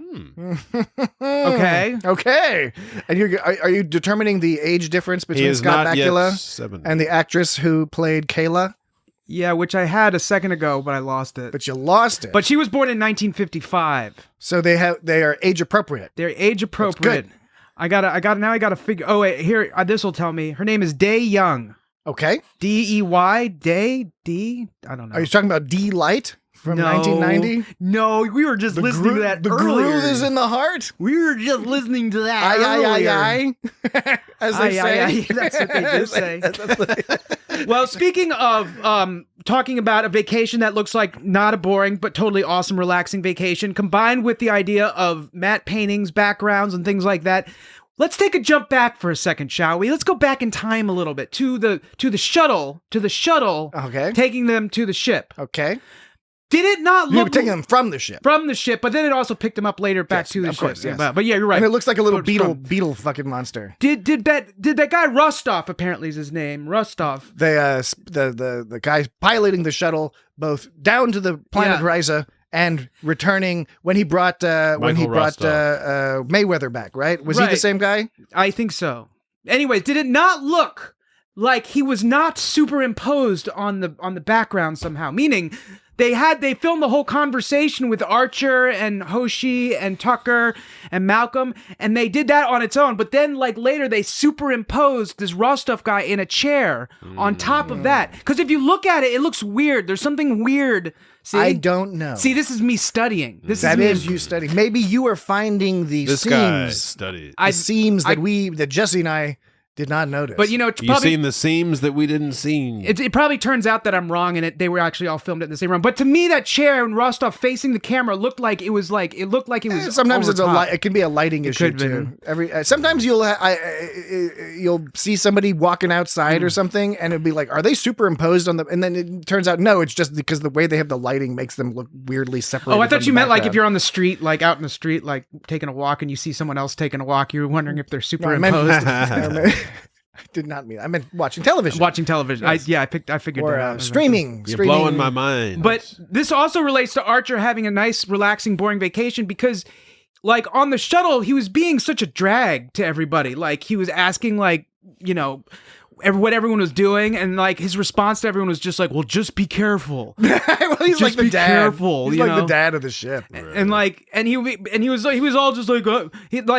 Okay. And are you determining the age difference between Scott Bakula and the actress who played Kayla? Yeah, which I had a second ago, but I lost it. But you lost it. But she was born in 1955. So they are age appropriate. They're age appropriate. That's good. I gotta figure. Oh wait, here. This will tell me. Her name is Day Young. Okay. D-E-Y. Day. D. I don't know. Are you talking about D Light from 1990? No, we were just listening to that the earlier. groove is in the heart. We were just listening to that earlier. As they say. That's what they do say. Well, speaking of talking about a vacation that looks like not a boring but totally awesome, relaxing vacation, combined with the idea of matte paintings, backgrounds, and things like that, let's take a jump back for a second, shall we? Let's go back in time a little bit to the shuttle, Okay. taking them to the ship. Okay. Did it not You were look taking them from the ship. from the ship, but then it also picked them up later back Yes, to the of ship. course, yes. But yeah, you're right. And it looks like a little From- beetle fucking monster. Did that guy Rostov, apparently is his name, Rostov. The guy piloting the shuttle both down to the planet Yeah. Risa and returning when he brought Mayweather back, right? Was he the Right. same guy? I think so. Anyways, did it not look like he was not superimposed on the background somehow? Meaning they filmed the whole conversation with Archer and Hoshi and Tucker and Malcolm, and they did that on its own. But then, like, later they superimposed this Rostov guy in a chair on top of that. Because if you look at it, it looks weird. There's something weird. See? I don't know. See, this is me studying. That is you studying. Maybe you are finding the This guy seams. studied. The seams that Jesse and I did not notice. But it's You probably seen the seams that we didn't see. it probably turns out that I'm wrong, and they were actually all filmed in the same room. But to me, that chair and Rostov facing the camera looked like it was sometimes over it's top. it can be a lighting issue could have too. been. Sometimes you'll see somebody walking outside or something, and it'd be like, are they superimposed on the? And then it turns out no, it's just because the way they have the lighting makes them look weirdly separated. Oh, I thought from you the meant like if background. you're on the street, like out in the street, like taking a walk, and you see someone else taking a walk, you're wondering if they're No, I meant- superimposed. I did not mean. I meant watching television. Watching television. Yes. I figured or that out. streaming. You're blowing my mind. But this also relates to Archer having a nice, relaxing, boring vacation because, like, on the shuttle, he was being such a drag to everybody. Like, he was asking, like, what everyone was doing, and like his response to everyone was just like, "Well, just be careful." Well, he's Just like the be dad. careful, He's you like the know? dad of the ship. And he was all just like,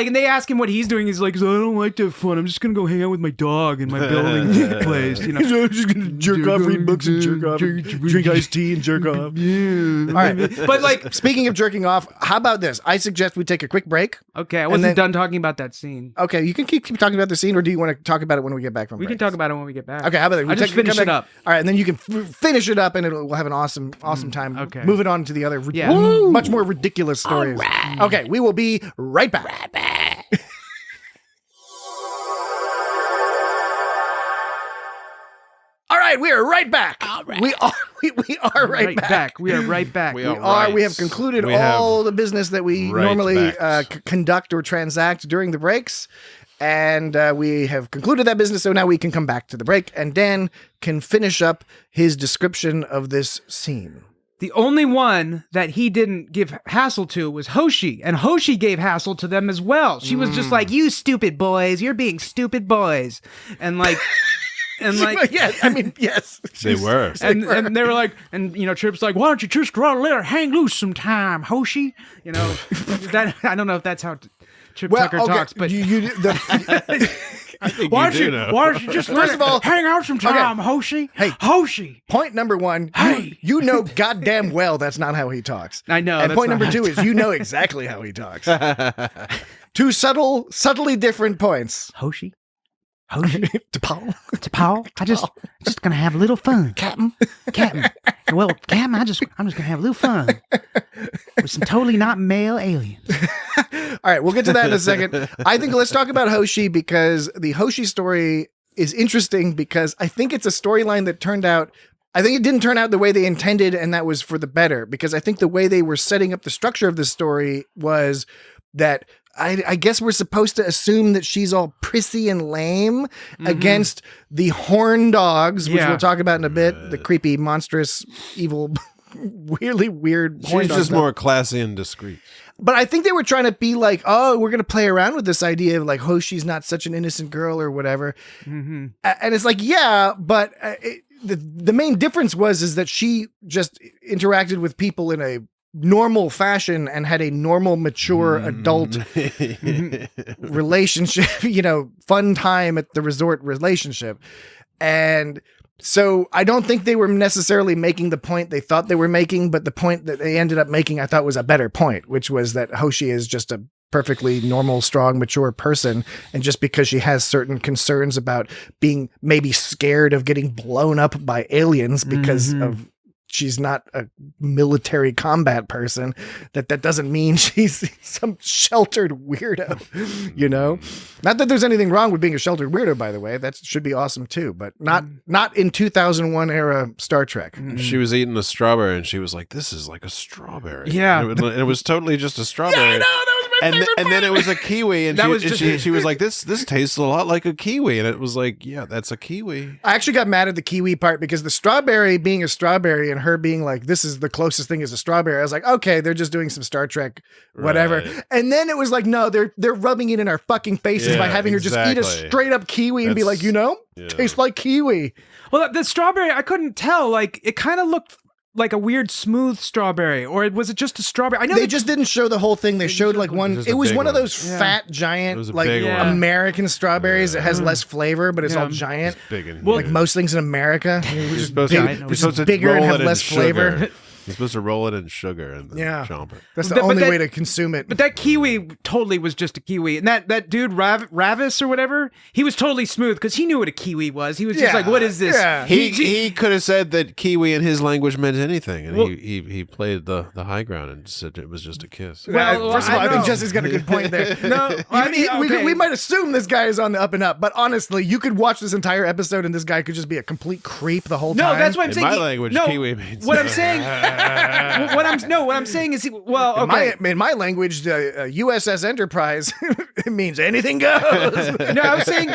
and they ask him what he's doing. He's like, "I don't like to have fun. I'm just gonna go hang out with my dog in my building place." I'm just gonna jerk off, read books, and jerk off, drink iced tea and jerk off. Yeah. All right, But like, speaking of jerking off, how about this? I suggest we take a quick break. okay, I And wasn't then- done talking about that scene. Okay, you can keep talking about the scene, or do you want to talk about it when we get back from We break? can talk about it when we get back. Okay, how about that? I just finish come it back- up. All right, and then you can finish it up, and we'll have an awesome time. okay. Moving on to the other, Yeah. much more ridiculous stories. Okay, we will be right back. All right, we are right back. We are right back. We are right back. We We are are. We right. have concluded We have all the business that we right normally backed. conduct or transact during the breaks. And we have concluded that business, so now we can come back to the break, and Dan can finish up his description of this scene. The only one that he didn't give hassle to was Hoshi, and Hoshi gave hassle to them as well. She was just like, "You stupid boys, you're being stupid boys," and like, Yeah, I mean, yes. They were. and they were like, and Trip's like, "Why don't you just go out and let her hang loose sometime, Hoshi?" That I don't know if that's how Trip Tucker talks, but I think why you do don't know. why don't you just First of all, hang out sometime, Hoshi? Hey. Hoshi. point number one, Hey. you know goddamn well that's not how he talks. I know. And that's point not number how- two is you know exactly how he talks. Two subtly different points. Hoshi. Hoshi. To Paul. To Paul. Just gonna have a little fun. Captain. Well, Captain, I'm just gonna have a little fun with some totally not male aliens. All right, we'll get to that in a second. I think let's talk about Hoshi, because the Hoshi story is interesting because I think it's a storyline that turned out, I think it didn't turn out the way they intended, and that was for the better, because I think the way they were setting up the structure of the story was that I guess we're supposed to assume that she's all prissy and lame against the horn dogs, which Yeah. we'll talk about in a bit, the creepy, monstrous, evil, weirdly weird horn She's dogs. just more classy and discreet. But I think they were trying to be like, oh, we're going to play around with this idea of like, Hoshi's not such an innocent girl or whatever. Mm-hmm. And it's like, yeah, but the main difference is that she just interacted with people in a normal fashion and had a normal, mature adult relationship, fun time at the resort relationship. And so I don't think they were necessarily making the point they thought they were making, but the point that they ended up making, I thought was a better point, which was that Hoshi is just a perfectly normal, strong, mature person. And just because she has certain concerns about being maybe scared of getting blown up by aliens because of she's not a military combat person, that doesn't mean she's some sheltered weirdo, you know? Not that there's anything wrong with being a sheltered weirdo, by the way. That should be awesome too, but not in 2001 era Star Trek. She was eating a strawberry and she was like, this is like a strawberry. Yeah. And it was totally just a strawberry. Yeah, I know, that was my favorite And then it was a kiwi, and she was like, this tastes a lot like a kiwi, and it was like, yeah, that's a kiwi. I actually got mad at the kiwi part because the strawberry being a strawberry and her being like, this is the closest thing as a strawberry. I was like, okay, they're just doing some Star Trek, whatever. Right. And then it was like, no, they're rubbing it in our fucking faces by having her just eat a straight up kiwi and be like, tastes like kiwi. Well, the strawberry, I couldn't tell. Like, it kind of looked like a weird smooth strawberry, or was it just a strawberry? I know they just didn't show the whole thing. They showed like one. It was one of those Yeah. fat, giant, like one. American strawberries that has less flavor, but it's all giant. It's big and Like most things in America, You're supposed to bigger and roll have it in less flavor. sugar. You're supposed to roll it in sugar and then chomp it. That's the But only that- way to consume it. But that kiwi totally was just a kiwi. And that dude, Ravis or whatever, he was totally smooth because he knew what a kiwi was. He was just like, what is this? Yeah. He could have said that kiwi in his language meant anything, and he played the high ground and said it was just a kiss. Well, First of all, I think know. Jesse's got a good point there. No, I mean, okay. we might assume this guy is on the up and up, but honestly, you could watch this entire episode and this guy could just be a complete creep the whole time. No, that's what I'm In saying. my language, kiwi means what I'm saying. What I'm saying is, well, okay. In my language, the USS Enterprise, it means anything goes. No, I was saying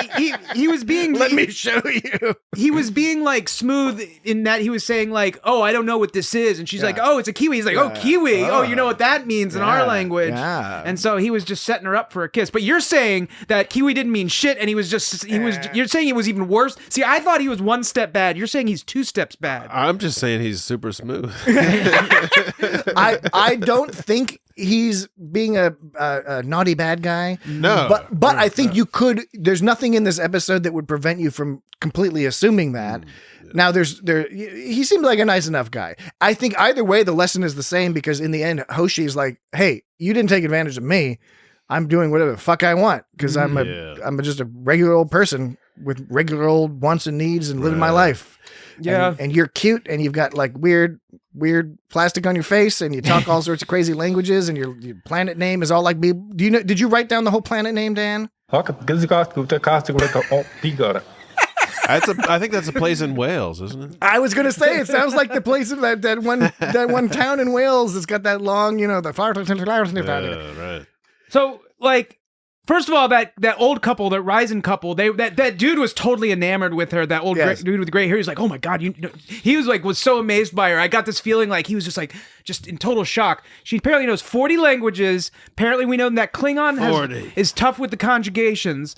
he was being. Let me show you. He was being like smooth in that he was saying like, oh, I don't know what this is, and she's like, oh, it's a kiwi. He's like, oh, kiwi. Oh, you know what that means in our language. Yeah. And so he was just setting her up for a kiss. But you're saying that kiwi didn't mean shit, and you're saying it was even worse. See, I thought he was one step bad. You're saying he's two steps bad. I'm just saying he's super smooth. I don't think he's being a naughty bad guy. No. But I think you could. There's nothing in this episode that would prevent you from completely assuming that. Now he seemed like a nice enough guy. I think either way the lesson is the same, because in the end Hoshi's like, hey, you didn't take advantage of me. I'm doing whatever the fuck I want because I'm just a regular old person with regular old wants and needs and living my life. Yeah. And you're cute and you've got like weird plastic on your face and you talk all sorts of crazy languages and your planet name is all like did you write down the whole planet name, Dan? I think that's a place in Wales, isn't it? I was gonna say it sounds like the place of that one town in Wales that's got that long, the Right. So, like, first of all, that old couple, that Ryzen couple, that dude was totally enamored with her. That old dude with the gray hair. He's like, oh my god, he was so amazed by her. I got this feeling like he was just in total shock. She apparently knows 40 languages. Apparently, we know that Klingon is tough with the conjugations.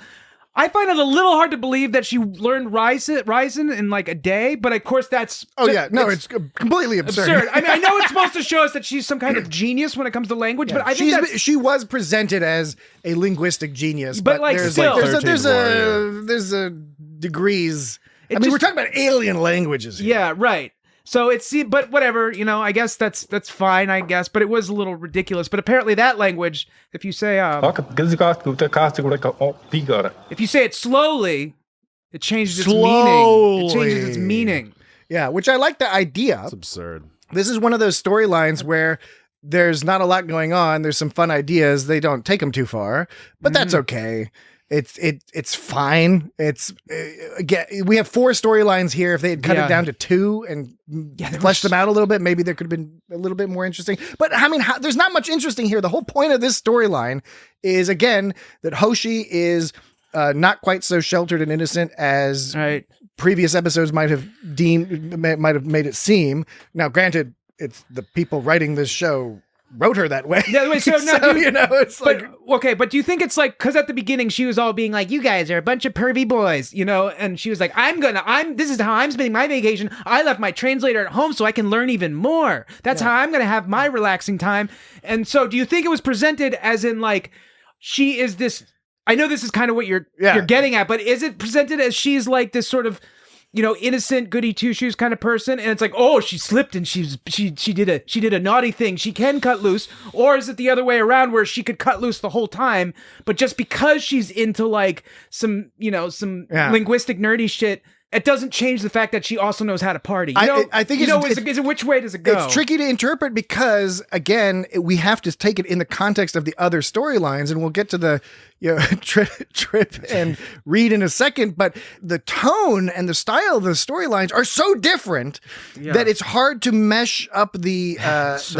I find it a little hard to believe that she learned Ryzen in like a day, but of course that's... Oh yeah, no, it's completely absurd. I mean, I know it's supposed to show us that she's some kind of genius when it comes to language, but I think she was presented as a linguistic genius. But like there's still... there's a degrees. We're talking about alien languages here. Yeah, right. So but whatever, I guess that's fine, I guess. But it was a little ridiculous. But apparently that language, if you say it slowly, it changes its meaning. It changes its meaning. Yeah, which I like the idea. It's absurd. This is one of those storylines where there's not a lot going on. There's some fun ideas. They don't take them too far, but that's okay. It's fine. We have 4 storylines here. If they had cut it down to 2 and fleshed them out a little bit, maybe there could have been a little bit more interesting. But I mean, there's not much interesting here. The whole point of this storyline is, again, that Hoshi is not quite so sheltered and innocent as previous episodes might have made it seem. Now, granted, it's the people writing this show wrote her that way. Yeah, wait, so it's like... Okay, but do you think it's like, because at the beginning she was all being like, you guys are a bunch of pervy boys, and she was like, this is how I'm spending my vacation. I left my translator at home so I can learn even more. That's how I'm going to have my relaxing time. And so do you think it was presented as in like, she is this, I know this is kind of what you're getting at, but is it presented as she's like this sort of, innocent goody two shoes kind of person, and it's like, oh, she slipped and she did a naughty thing. She can cut loose, or is it the other way around where she could cut loose the whole time, but just because she's into like some linguistic nerdy shit, it doesn't change the fact that she also knows how to party. I think is it which way does it go? It's tricky to interpret because, again, we have to take it in the context of the other storylines, and we'll get to the Trip and Reed in a second. But the tone and the style of the storylines are so different that it's hard to mesh up the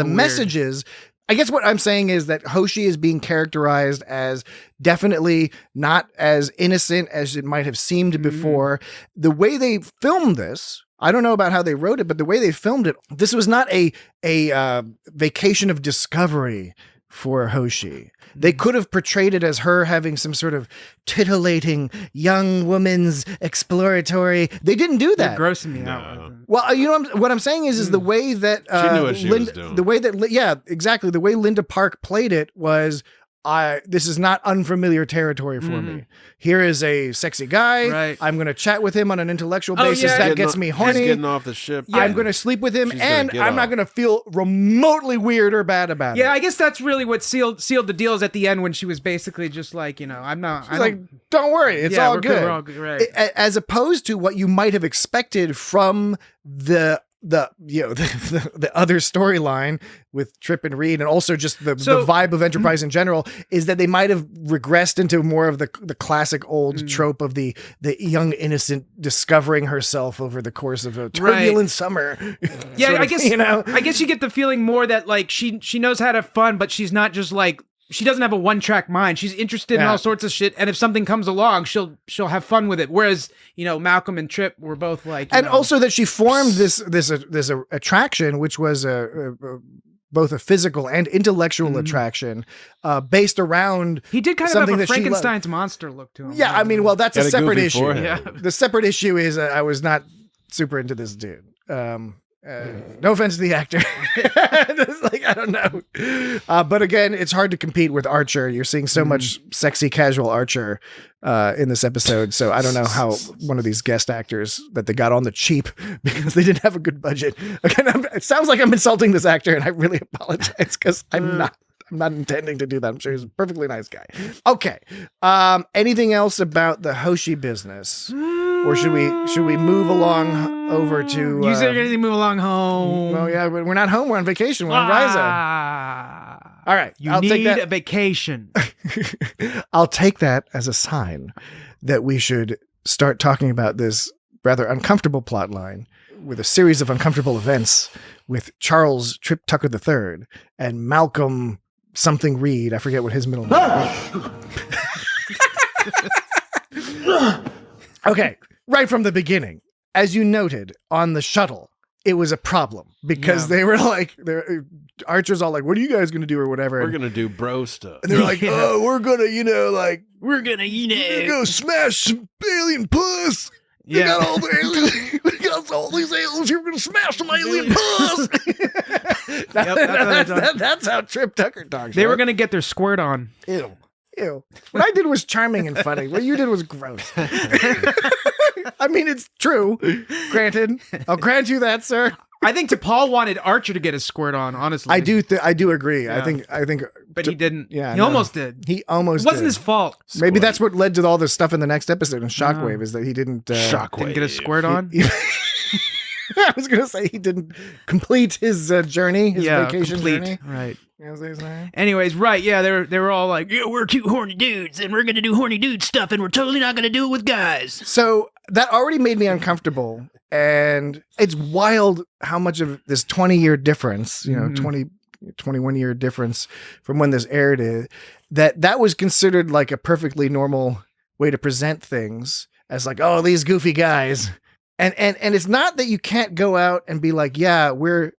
messages. I guess what I'm saying is that Hoshi is being characterized as definitely not as innocent as it might have seemed before. The way they filmed this, I don't know about how they wrote it, but the way they filmed it, this was not a vacation of discovery for Hoshi. They could have portrayed it as her having some sort of titillating young woman's exploratory. They didn't do that. They're grossing me out. Well, what I'm saying is the way that she knew what she was doing. The way that exactly the way Linda Park played it was, this is not unfamiliar territory for me. Here is a sexy guy. Right. I'm going to chat with him on an intellectual basis. That gets me horny. He's getting off the ship. I'm going to sleep with him, and I'm not going to feel remotely weird or bad about it. Yeah, I guess that's really what sealed the deal is at the end when she was basically just like, I'm not. She's like, don't worry, it's all good. We're all good, right. As opposed to what you might have expected from the other storyline with Trip and Reed, and also just the vibe of Enterprise in general, is that they might have regressed into more of the classic old trope of the young innocent discovering herself over the course of a turbulent summer. Yeah, I guess you get the feeling more that like she knows how to have fun, but she's not just like, she doesn't have a one-track mind. She's interested in all sorts of shit, and if something comes along, she'll have fun with it. Whereas, Malcolm and Trip were both like, also that she formed this attraction, which was both a physical and intellectual attraction, based around. He did kind of something have a that Frankenstein's monster look to him. Yeah, I mean, well, that's a separate issue. Yeah. The separate issue is I was not super into this dude. No offense to the actor. I don't know. But again, it's hard to compete with Archer. You're seeing so much sexy casual Archer in this episode. So I don't know how one of these guest actors that they got on the cheap because they didn't have a good budget. Again, it sounds like I'm insulting this actor, and I really apologize because I'm not intending to do that. I'm sure he's a perfectly nice guy. Okay. Anything else about the Hoshi business? Or should we move along over to... You said you're going to move along home. Oh, yeah, we're not home. We're on vacation. We're on Risa. All right. I'll need a vacation. I'll take that as a sign that we should start talking about this rather uncomfortable plot line with a series of uncomfortable events with Charles Trip Tucker III and Malcolm something Reed. I forget what his middle name is. Okay, right from the beginning, as you noted on the shuttle, it was a problem because they were like, Archer's all like, what are you guys going to do or whatever? We're going to do bro stuff. And they're like, oh, we're going to, we're going to, go smash some alien puss. Yeah. We got all the aliens. We got all these aliens. We're going to smash some alien puss. That's how Trip Tucker talks. They were going to get their squirt on. Ew. What I did was charming and funny. What you did was gross. I mean, it's true. Granted. I'll grant you that, sir. I think T'Pol wanted Archer to get his squirt on, honestly. I do agree. Yeah. I think but he didn't. Yeah. He almost did. He almost It wasn't his fault. Maybe that's what led to all this stuff in the next episode in Shockwave is that he didn't didn't get a squirt on. I was going to say he didn't complete his journey, his vacation journey. Right. Anyways, right. Yeah, they were all like, yeah, we're two horny dudes and we're going to do horny dude stuff and we're totally not going to do it with guys. So that already made me uncomfortable. And it's wild how much of this 20-year difference, 21-year difference from when this aired is, that was considered like a perfectly normal way to present things as like, oh, these goofy guys. And it's not that you can't go out and be like, yeah, we're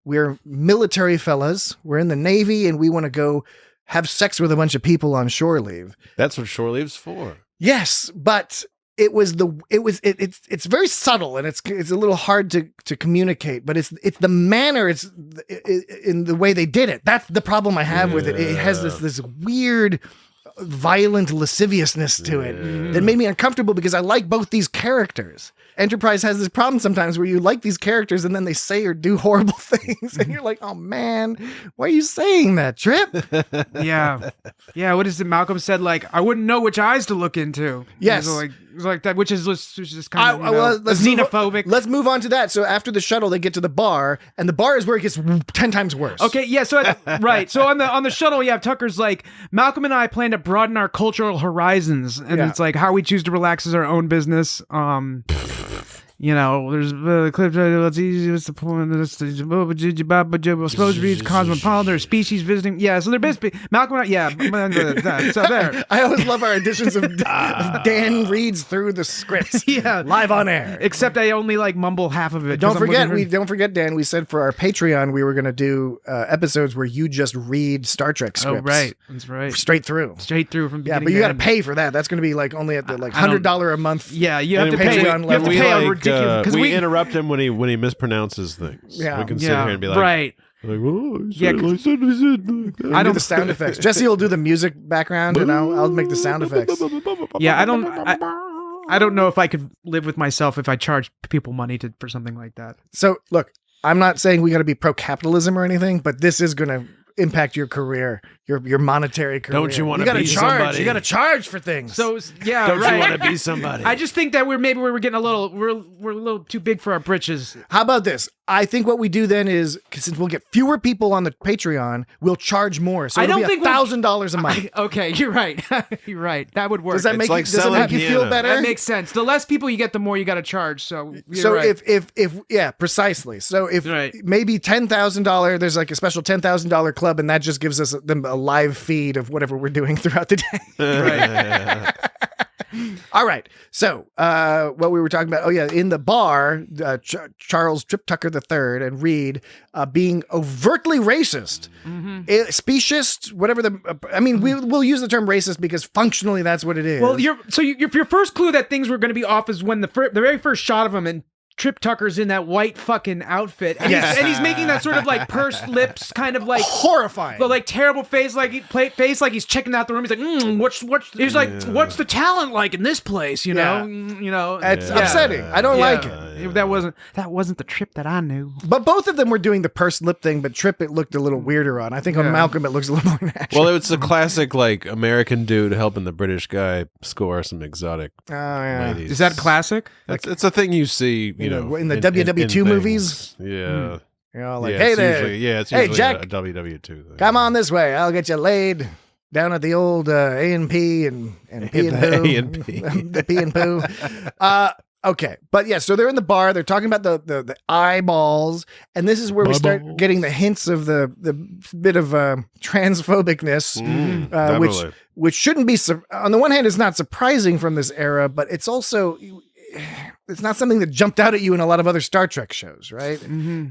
military fellas. We're in the Navy and we want to go have sex with a bunch of people on shore leave. That's what shore leave's for. Yes, but it's very subtle and it's a little hard to communicate, but it's the manner, it's in the way they did it. That's the problem I have with it. It has this weird violent lasciviousness to it that made me uncomfortable because I like both these characters. Enterprise has this problem sometimes where you like these characters and then they say or do horrible things and you're like, oh man, why are you saying that, Trip? Yeah. Yeah. What is it? Malcolm said, like, I wouldn't know which eyes to look into. Yes. It was like that, which is just kind of let's xenophobic. Let's move on to that. So after the shuttle, they get to the bar, and the bar is where it gets 10 times worse. Okay, yeah, so right. So on the shuttle, yeah, Tucker's like, Malcolm and I plan to broaden our cultural horizons, and it's like how we choose to relax is our own business. You know, there's clip. What's easy? What's the point? Supposed to be cosmopolitan or species visiting. Yeah, so they're basically Malcolm. Yeah, so there. I always love our editions of Dan reads through the scripts. Yeah, live on air. Except I only like mumble half of it. Don't forget, Dan. We said for our Patreon we were going to do episodes where you just read Star Trek scripts. Oh, right, that's right. Straight through from beginning. Yeah, but you got to pay for that. That's going to be like only at the $100 a month. Yeah, you have to pay. Patreon You have to pay on ridiculous. Because we interrupt him when he mispronounces things. Yeah. We can sit here and be like, right. Like, oh, Yeah, I don't do the sound effects. Jesse will do the music background, and I'll make the sound effects. Yeah, I don't know if I could live with myself if I charged people money for something like that. So look, I'm not saying we got to be pro-capitalism or anything, but this is going to impact your career, your monetary career. Don't you want to be somebody? You got to charge for things. So yeah, don't right. you want to be somebody? I just think that we're getting a little too big for our britches. How about this? I think what we do then is, since we'll get fewer people on the Patreon, we'll charge more. So it'll be $1,000 a month. Okay, you're right. You're right. That would work. Does that make like does it make you feel better? That makes sense. The less people you get, the more you got to charge. So right. if yeah, precisely. So if maybe $10,000, there's like a special $10,000 club, and that just gives us them a live feed of whatever we're doing throughout the day. Right. All right. So, what we were talking about, in the bar, Charles Trip Tucker III and Reed being overtly racist, specious, whatever we'll use the term racist because functionally that's what it is. Well, your first clue that things were going to be off is when the very first shot of him and Trip Tucker's in that white fucking outfit, and, he's making that sort of like pursed lips, kind of like horrifying, but like terrible face, like he's checking out the room. He's like, He's like, what's the talent like in this place? You know, it's upsetting. I don't like it. That wasn't the Trip that I knew. But both of them were doing the pursed lip thing, but Trip it looked a little weirder on. I think on Malcolm it looks a little more natural. Well, it's a classic like American dude helping the British guy score some exotic ladies. Is that classic? It's a thing you see. You know, in the WW2 movies. Yeah. You know, like, hey there. It's usually Jack, a WW2 thing. Come on this way. I'll get you laid down at the old A&P and P and Poo. A&P. The P and Poo. Okay. But yeah, so they're in the bar. They're talking about the eyeballs. And this is where we start getting the hints of the bit of transphobicness, which shouldn't be, on the one hand, is not surprising from this era, but it's also... It's not something that jumped out at you in a lot of other Star Trek shows, right?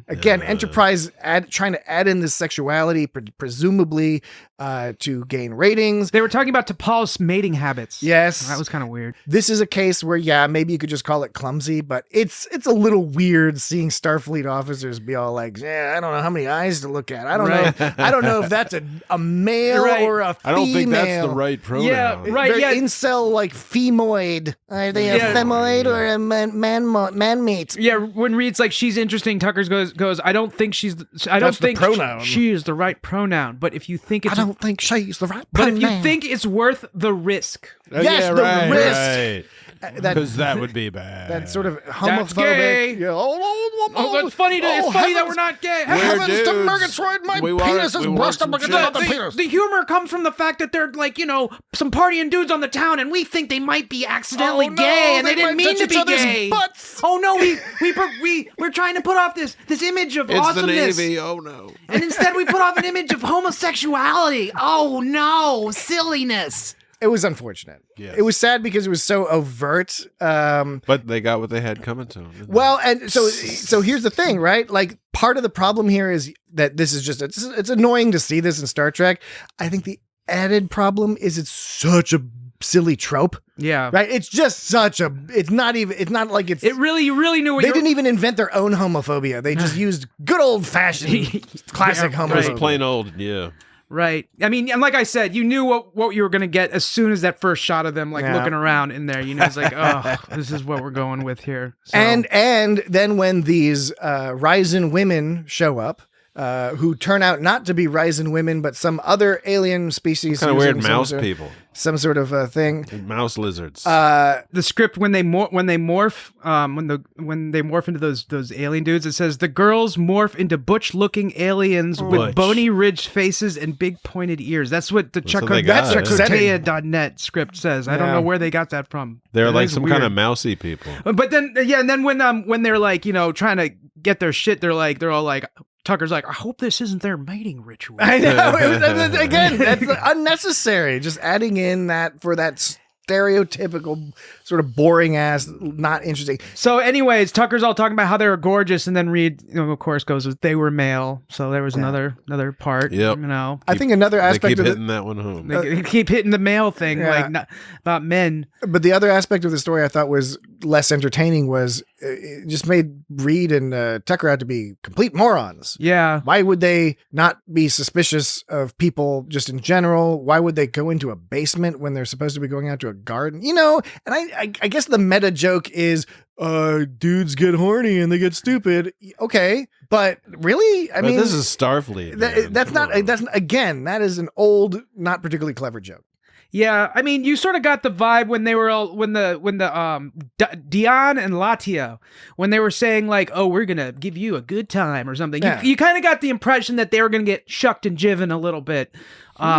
Again, Enterprise trying to add in this sexuality, presumably to gain ratings. They were talking about T'Pol's mating habits. Yes. That was kind of weird. This is a case where, maybe you could just call it clumsy, but it's a little weird seeing Starfleet officers be all like, I don't know how many eyes to look at. I don't know. I don't know if that's a male or a female. I don't think that's the right pronoun. Yeah, right. They're incel, like femoid. Are they a femoid or a man meat? Yeah, when Reed's like, she's interesting, Tucker goes, I don't think she is the right pronoun. But if you think it's... I don't think she's the right pronoun. But if you think it's worth the risk... Yes, the risk. Right. Because that would be bad. That sort of homophobic. That's gay. Yeah. That's funny. It's funny that we're not gay. Heavens to Murgatroyd, my penis is brushed up against another penis. The humor comes from the fact that they're like, some partying dudes on the town, and we think they might be accidentally gay, and they didn't mean to be gay. Butts. Oh no, we're trying to put off this image of awesomeness. It's the Navy. Oh no. And instead we put off an image of homosexuality. Oh no, silliness. It was unfortunate. Yes. It was sad because it was so overt. But they got what they had coming to them. Well, and so here's the thing, right? Like, part of the problem here is that this is just it's annoying to see this in Star Trek. I think the added problem is it's such a silly trope. Yeah. Right? It's just such a... It's not like it's... You really knew what they didn't even invent their own homophobia. They just used good old-fashioned classic homophobia. It was plain old, yeah. Right. I mean, and like I said, you knew what you were going to get as soon as that first shot of them looking around in there. You know, it's like, oh, this is what we're going with here. So. And then when these Ryzen women show up, who turn out not to be Ryzen women, but some other alien species. Kind of weird mouse people. Some sort of thing. Mouse lizards. The script when they morph into those alien dudes, it says the girls morph into butch-looking aliens with bony ridged faces and big pointed ears. That's what the Chukotea.net script says. I don't know where they got that from. They're like some kind of mousy people. But then and then when they're like, you know, trying to get their shit, they're all like, Tucker's like, I hope this isn't their mating ritual. I know. Again, that's unnecessary. Just adding in that for that stereotypical sort of boring ass, not interesting. So anyways, Tucker's all talking about how they were gorgeous, and then Reed, you know, of course, goes with they were male. So there was another part. Yep. You know, I think another aspect they keep of hitting that one home. They keep hitting the male thing, like not about men. But the other aspect of the story I thought was less entertaining was it just made Reed and Tucker out to be complete morons. Yeah. Why would they not be suspicious of people just in general? Why would they go into a basement when they're supposed to be going out to a garden? You know, and I guess the meta joke is dudes get horny and they get stupid. Okay, but really, I mean, this is Starfleet. That is an old, not particularly clever joke. Yeah, I mean, you sort of got the vibe when they were all when the Dion and Latia, when they were saying like, "Oh, we're gonna give you a good time" or something. Yeah. You kind of got the impression that they were gonna get shucked and jiven a little bit.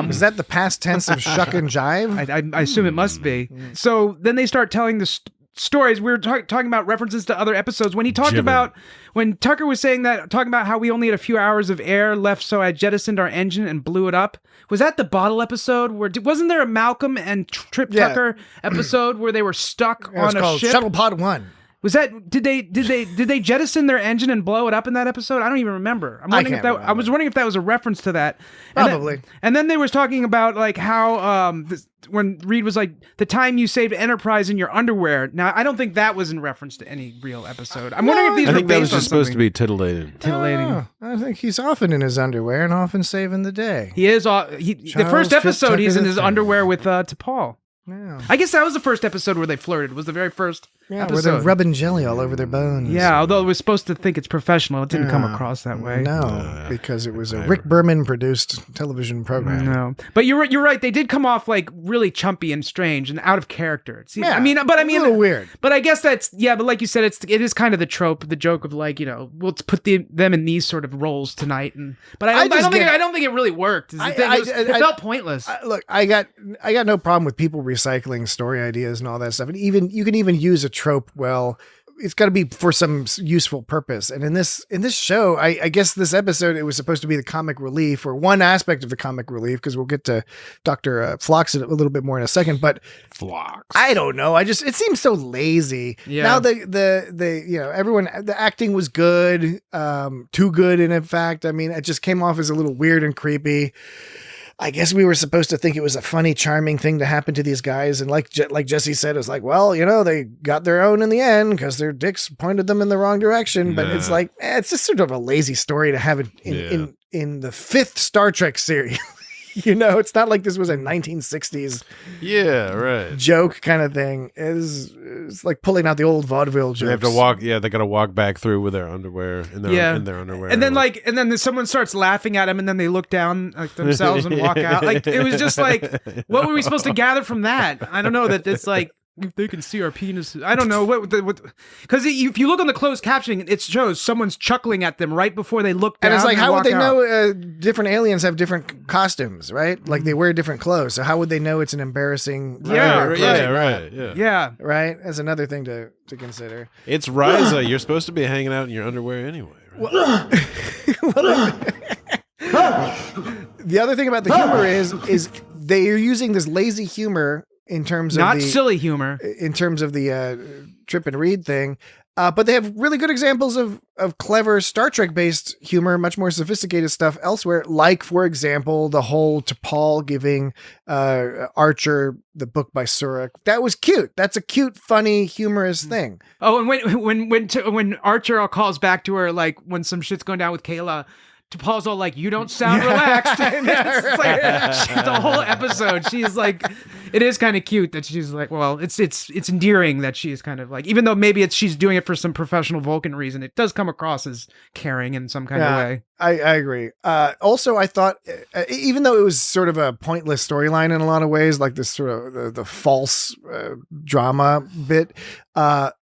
Is that the past tense of shuck and jive? I assume it must be. So then they start telling the stories. We were talking about references to other episodes when he talked about when Tucker was saying that, talking about how we only had a few hours of air left, so I jettisoned our engine and blew it up. Was that the bottle episode where wasn't there a Malcolm and Trip Tucker episode where they were stuck on a called ship? Shuttle Pod 1. Was that did they jettison their engine and blow it up in that episode? I don't even remember. I was wondering if that was a reference to that. Probably. And then they was talking about like how when Reed was like, the time you saved Enterprise in your underwear. Now I don't think that was in reference to any real episode. I'm wondering if these I were think that based was on just supposed to something. be titillating. Oh, I think he's often in his underwear and often saving the day. He is. The first episode he's in his underwear with T'Pol. Yeah. I guess that was the first episode where they flirted. Was the very first episode. Where they're rubbing jelly all over their bones. Yeah, although it was supposed to think it's professional, it didn't come across that way. No, because it was a Rick Berman produced television program. No, but you're right. They did come off like really chumpy and strange and out of character. Yeah, I mean, a little weird. But I guess but like you said, it is kind of the trope, the joke of like, you know, we'll put them in these sort of roles tonight. But I don't think it really worked. It felt pointless. Look, I got no problem with people recycling story ideas and all that stuff, and even you can even use a trope well. It's got to be for some useful purpose. And in this show, I guess this episode, it was supposed to be the comic relief, or one aspect of the comic relief, because we'll get to Dr. Phlox a little bit more in a second. But Phlox. I don't know. it seems so lazy. Yeah. Now the you know, everyone, the acting was good, too good. And in fact, I mean, it just came off as a little weird and creepy. I guess we were supposed to think it was a funny, charming thing to happen to these guys. And like Jesse said, it's like, well, you know, they got their own in the end because their dicks pointed them in the wrong direction. But it's like, it's just sort of a lazy story to have it in the 5th Star Trek series. You know, it's not like this was a 1960s joke kind of thing. It's like pulling out the old vaudeville jokes. They have to walk. Yeah, they got to walk back through with their underwear in their underwear. And then someone starts laughing at them, and then they look down like themselves and walk out. Like it was just like, what were we supposed to gather from that? I don't know. That it's like, if they can see our penises. I don't know what because if you look on the closed captioning, it shows someone's chuckling at them right before they look down. And it's like, how would they out. know different aliens have different costumes, right? Like they wear different clothes. So how would they know it's an embarrassing? Right. Right. That's another thing to consider. It's Ryza. You're supposed to be hanging out in your underwear anyway. Right? The other thing about the humor is they are using this lazy humor. In terms of not silly humor, in terms of the Trip and Read thing, but they have really good examples of clever Star Trek based humor, much more sophisticated stuff elsewhere. Like, for example, the whole T'Pol giving Archer the book by Surak. That was cute. That's a cute, funny, humorous thing. Oh, and when Archer calls back to her, like when some shit's going down with Kayla. Paul's all like, "You don't sound relaxed." It's like the whole episode. She's like, it is kind of cute that she's like, well, it's endearing that she's kind of like, even though maybe she's doing it for some professional Vulcan reason, it does come across as caring in some kind of way. I agree. Also, I thought, even though it was sort of a pointless storyline in a lot of ways, like this sort of the false drama bit,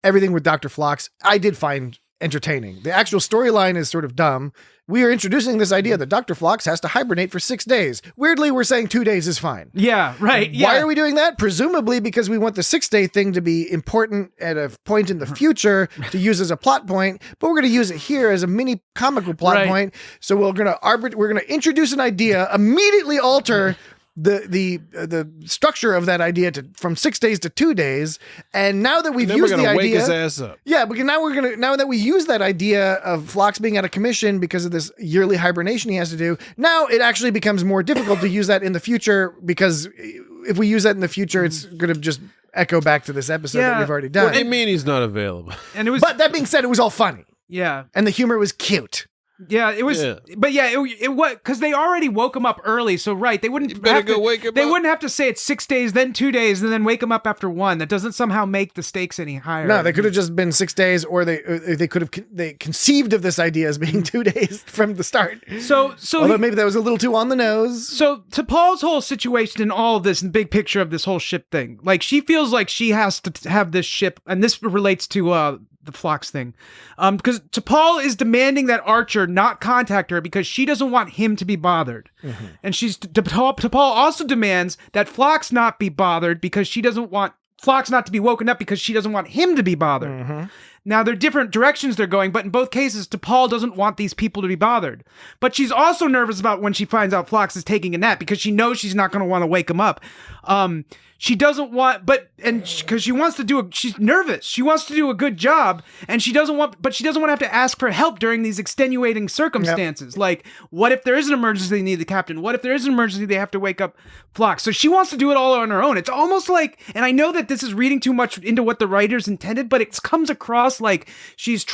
everything with Dr. Phlox, I did find entertaining. The actual storyline is sort of dumb. We are introducing this idea that Dr. Phlox has to hibernate for 6 days. Weirdly, we're saying 2 days is fine. Yeah, right. Yeah. Why are we doing that? Presumably because we want the 6-day thing to be important at a point in the future to use as a plot point, but we're going to use it here as a mini comical plot point. So we're going to introduce an idea, immediately alter the structure of that idea from 6 days to 2 days, and now that we've used the idea, wake his ass up. Yeah, because now that we use that idea of Phlox being out of commission because of this yearly hibernation he has to do, now it actually becomes more difficult to use that in the future, because if we use that in the future, it's going to just echo back to this episode that we've already done. What do you mean he's not available? And it was, but that being said, it was all funny. Yeah, and the humor was cute. Yeah, it was, but yeah, it was because they already woke him up early. So right, they wouldn't wake him They up. wouldn't have to say it's 6 days, then 2 days, and then wake him up after 1. That doesn't somehow make the stakes any higher. No, they could have just been 6 days, or they could have they conceived of this idea as being 2 days from the start. So although maybe that was a little too on the nose. So to Paul's whole situation and all of this and big picture of this whole ship thing, like she feels like she has to have this ship, and this relates to the Phlox thing, because T'Pol is demanding that Archer not contact her because she doesn't want him to be bothered, and T'Pol also demands that Phlox not be bothered because she doesn't want Phlox not to be woken up because she doesn't want him to be bothered. Now, they're different directions they're going, but in both cases, T'Pol doesn't want these people to be bothered. But she's also nervous about when she finds out Phlox is taking a nap because she knows she's not going to want to wake him up. She doesn't want, because she wants to she's nervous. She wants to do a good job, and she doesn't want to have to ask for help during these extenuating circumstances. Yep. Like, what if there is an emergency they need the captain? What if there is an emergency they have to wake up Phlox? So she wants to do it all on her own. It's almost like, and I know that this is reading too much into what the writers intended, but it comes across like she's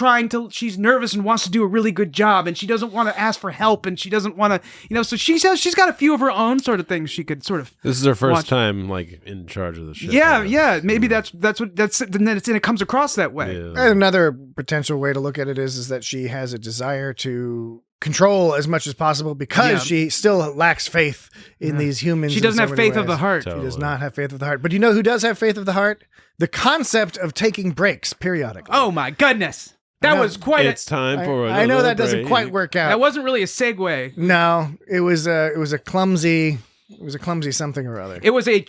nervous and wants to do a really good job, and she doesn't want to ask for help, and she doesn't want to, so she says she's got a few of her own sort of things she could sort of. This is her first time, like, in charge of the ship. Yeah. Maybe then it comes across that way. Yeah. And another potential way to look at it is that she has a desire to control as much as possible because she still lacks faith in these humans. She doesn't have faith of the heart. Totally. She does not have faith of the heart. But you know who does have faith of the heart? The concept of taking breaks periodically. Oh my goodness. That was quite It's time for I know that doesn't break. quite work out. That wasn't really a segue. No, it was a clumsy something or other. It was a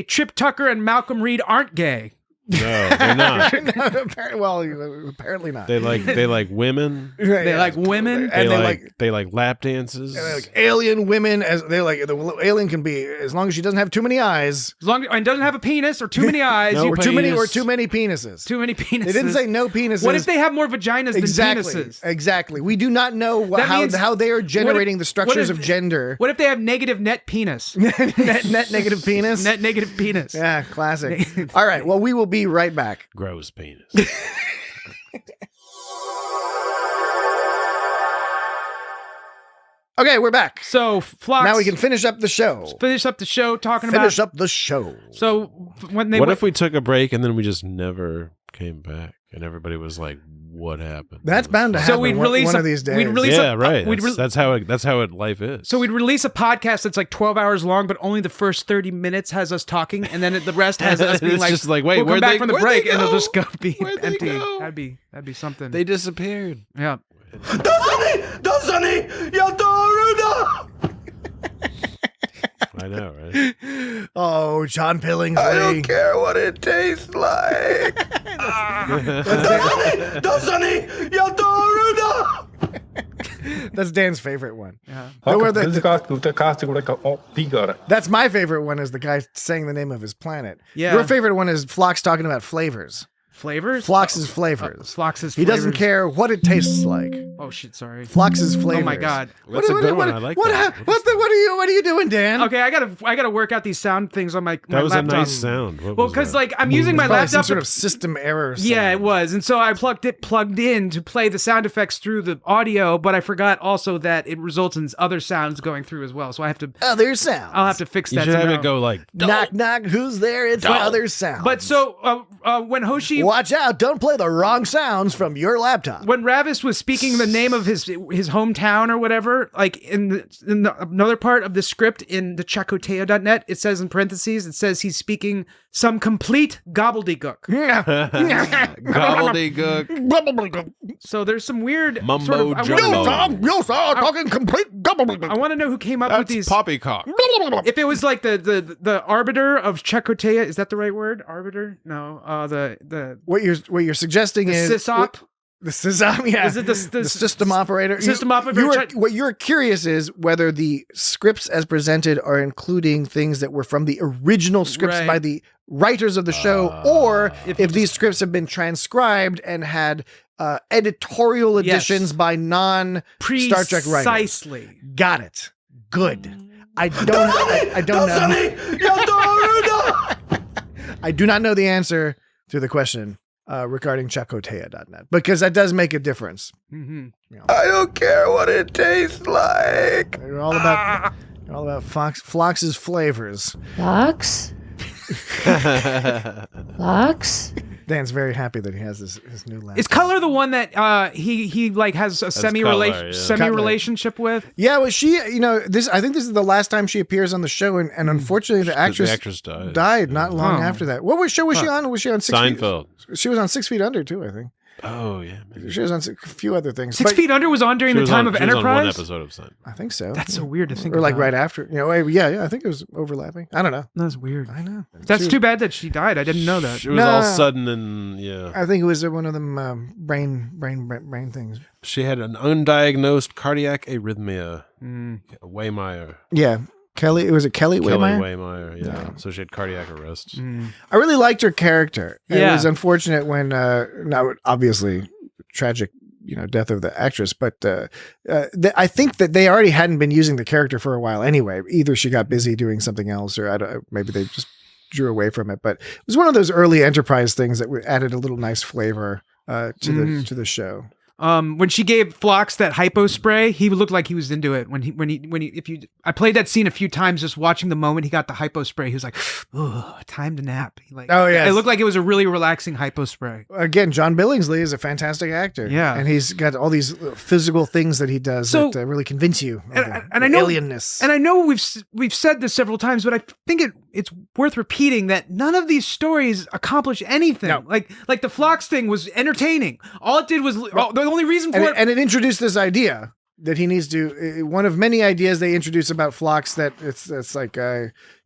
Trip Tucker and Malcolm Reed aren't gay. No, they're not. Apparently not. They like women. They like women. And They like lap dances. And they like alien women, as they like the alien can be, as long as she doesn't have too many eyes, And doesn't have a penis or too many eyes. No or too many penis. penises. Too many penises. They didn't say no penises. What if they have more vaginas than penises? Exactly. We do not know how they are generating the structures of gender. What if they have negative net penis? net negative penis. Net negative penis. Yeah, classic. All right. Well, we will be right back. Gross penis. Okay, we're back. So Phlox. Now we can finish up the show. finish up the show talking Finish about. up the show. So when they What went, if we took a break and then we just never came back and everybody was like, "What happened?" That's bound to happen. So we'd release one of these days. We'd release Yeah, a, right. We'd That's how life is. So we'd release a podcast that's like 12 hours long, but only the first 30 minutes has us talking, and then the rest has us being It's like, just like, wait, we'll come where'd back they- from the where'd break, they and it'll go? just go be Where'd they empty. go? That'd be something. They disappeared. Yeah. I know, right? Oh, John Billingsley. I don't care what it tastes like. That's Dan's favorite one. Yeah. That's my favorite one, is the guy saying the name of his planet. Yeah. Your favorite one is Phlox talking about flavors. Flavors? Phlox's flavors. Phlox's He doesn't flavors. care what it tastes like. Oh shit, sorry. Phlox's flavors. Oh my god. That's a good one. I like that. What are you doing, Dan? Okay, I gotta work out these sound things on my That was laptop. a nice sound. What Well, was because that? like I'm using my Probably laptop. some sort of system error. Yeah, it sound. was, and so I plugged in to play the sound effects through the audio, but I forgot also that it results in other sounds going through as well. So I have to. Other sounds. I'll have to fix You that. should have somehow. it go like Knock, knock. Who's there? It's the other sounds. But so when Hoshi. Watch out! Don't play the wrong sounds from your laptop. When Ravis was speaking the name of his hometown or whatever, like in another part of the script in the chakoteo.net, it says in parentheses, it says he's speaking some complete gobbledygook. gobbledygook. So there's some weird Mumbo sort of, jumbo. Talking complete gobbledygook. I want to know who came up with That's these. poppycock. If it was like the arbiter of Chakotea, is that the right word? Arbiter? No. The What you're suggesting is sysop. the sysop. Yeah, Is it the system operator? System operator What you're curious is whether the scripts as presented are including things that were from the original scripts Right. by the writers of the show, or If if these scripts have been transcribed and had editorial additions by non-Star Trek writers. Precisely. Got it. Good. I don't know. I do not know the answer to the question regarding chakotea.net, because that does make a difference. Mm-hmm. I don't care what it tastes like. They're all about Phlox's flavors. Phlox? Phlox? Dan's very happy that he has his new laptop. Is Color the one that he like has a semi Cutler, relationship with? Yeah, well, she, I think this is the last time she appears on the show, and unfortunately, the actress died not long after that. What show was she on? Was she on Seinfeld. She was on 6 Feet Under too, I think. Oh yeah, maybe. She was on a few other things. Six But Feet Under was on during the time of She was on one Enterprise. episode of Seinfeld. I think so. That's so weird to think or like about. right after. Yeah, I think it was overlapping. I don't know. That's weird. I know. That's She- too bad that she died. I didn't know that. She was No. all sudden and yeah. I think it was one of them brain things. She had an undiagnosed cardiac arrhythmia. Mm. Waymire. Yeah, Kelly. Was it Kelly Kelly Waymire? Waymire. Yeah. So she had cardiac arrest. Mm. I really liked her character. And Yeah. It was unfortunate when, now obviously tragic, death of the actress, but I think that they already hadn't been using the character for a while anyway. Either she got busy doing something else, or maybe they just drew away from it. But it was one of those early Enterprise things that added a little nice flavor to the show. When she gave Phlox that hypo spray, he looked like he was into it. I played that scene a few times, just watching the moment he got the hypo spray. He was like, "Oh, time to nap." Oh, yes. It looked like it was a really relaxing hypo spray. Again, John Billingsley is a fantastic actor. Yeah. And he's got all these physical things that he does So- that really convince you of And the I know alienness. And I know we've said this several times, but I think it's worth repeating that none of these stories accomplish anything. No. Like the Phlox thing was entertaining. All it did was the only reason for and it introduced this idea that he needs to, one of many ideas they introduce about Phlox, that it's like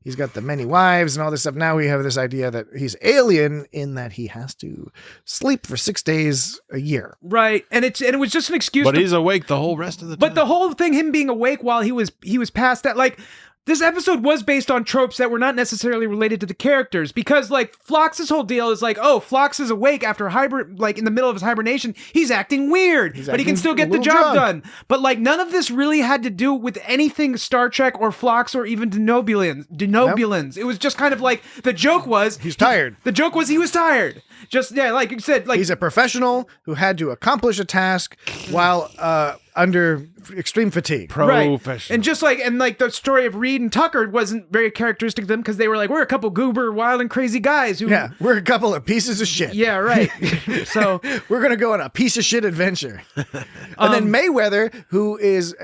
he's got the many wives and all this stuff. Now we have this idea that he's alien in that he has to sleep for 6 days a year. right, and it was just an excuse. But he's awake the whole rest of the time. But the whole thing, him being awake while he was past that, like, this episode was based on tropes that were not necessarily related to the characters, because like Phlox's whole deal is like, oh, Phlox is awake after like in the middle of his hibernation. He's acting weird, but he can acting still a get the little job drunk. done. But like none of this really had to do with anything Star Trek or Phlox or even Denobulans. It was just kind of like the joke was He's tired. The joke was he was tired. Just like you said, like He's a professional who had to accomplish a task while under extreme fatigue. Professional. And just like the story of Reed and Tucker wasn't very characteristic of them, because they were like, we're a couple goober, wild and crazy guys who Yeah, we're a couple of pieces of shit. Yeah, right. So We're going to go on a piece of shit adventure. And then Mayweather, who is,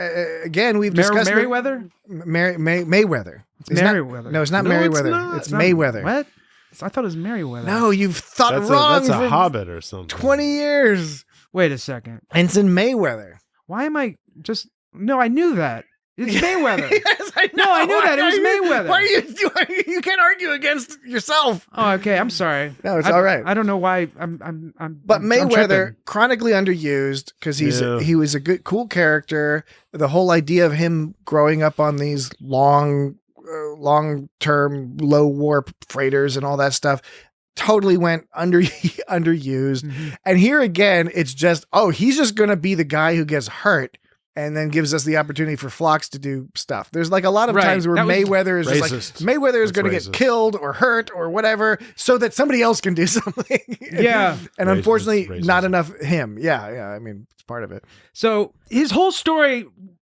again, we've discussed... Merriweather? Mayweather. It's not- Merriweather. No, it's not No, it's Merriweather. not. It's Mayweather. What? I thought it was Merriweather. No, you've thought wrong that's a for Hobbit or something. 20 years. Wait a second. Ensign Mayweather. Why am I just... No, I knew that. It's Mayweather. Yes, I know. No, I knew that. It was Why are you- Mayweather. Why are you can't argue against yourself. Oh, okay. I'm sorry. No, it's all right. I don't know why I'm But I'm Mayweather, tripping. chronically underused, because Yeah. he was a good, cool character. The whole idea of him growing up on these long-term, low warp freighters and all that stuff, totally went underused. Mm-hmm. And here again, it's just, he's just going to be the guy who gets hurt and then gives us the opportunity for Phlox to do stuff. There's like a lot of Right. times where That was Mayweather is racist. just like, Mayweather is That's going to get racist. killed or hurt or whatever so that somebody else can do something. Yeah. And Racist, unfortunately, racist. not enough him. Yeah. I mean, it's part of it. So his whole story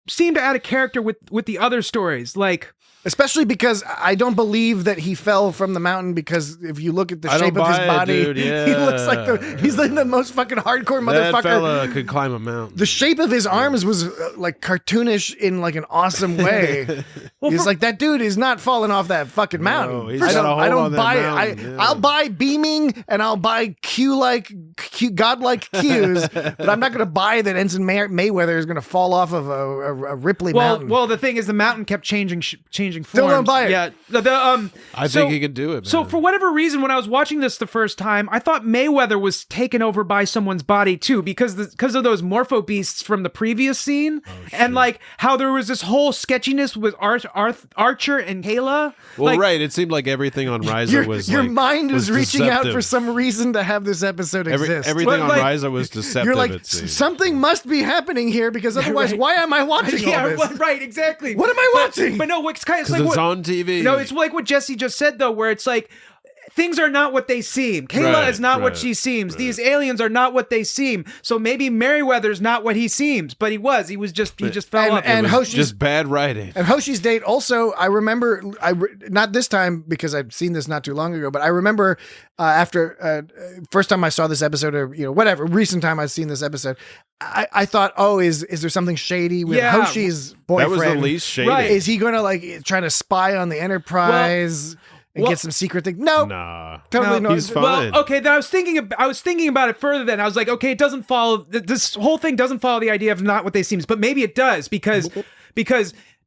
seemed to add a character with the other stories. Like, Especially because I don't believe that he fell from the mountain, because if you look at the I shape don't of his buy it, body, dude. he looks like he's like the most fucking hardcore That motherfucker. fella could climb a mountain. The shape of his arms was like cartoonish in like an awesome way. He's like, that dude is not falling off that fucking mountain. he's got a hold I don't on that buy mountain, it. yeah. I'll buy beaming and I'll buy godlike cues, but I'm not going to buy that Ensign Mayweather is going to fall off of a Ripley mountain. well, the thing is, the mountain kept changing forms. Still don't buy it. Yeah, I think he could do it, man. So for whatever reason, when I was watching this the first time, I thought Mayweather was taken over by someone's body too, because of those morpho beasts from the previous scene, and like how there was this whole sketchiness with Archer and Kayla. Well, like, right. It seemed like everything on Ryza was your like, mind was is reaching out deceptive. for some reason to have this episode exist. Everything But, on like, Ryza was deceptive. You're like, it seemed. something must be happening here, because otherwise, why am I watching all this? right, exactly. What am I watching? But no, it's kind of 'Cause like it's what, on TV. No, it's like what Jesse just said though, where it's like, things are not what they seem. Kayla Right, is not what right, she seems. right. These aliens are not what they seem. So maybe Merryweather's not what he seems, but he was. He just fell off. and It was Hoshi's- just bad writing. And Hoshi's date also, I remember, not this time because I've seen this not too long ago, but I remember after first time I saw this episode, or whatever recent time I've seen this episode, I thought, is there something shady with Yeah. Hoshi's boyfriend? That was the least shady. Right. Is he going to like try to spy on the Enterprise and well- get some secret thing? No, Nah. totally No, no. he's fine. Well, okay, then I was thinking about it further. Then I was like, okay, it doesn't follow. This whole thing doesn't follow the idea of not what they seems, but maybe it does because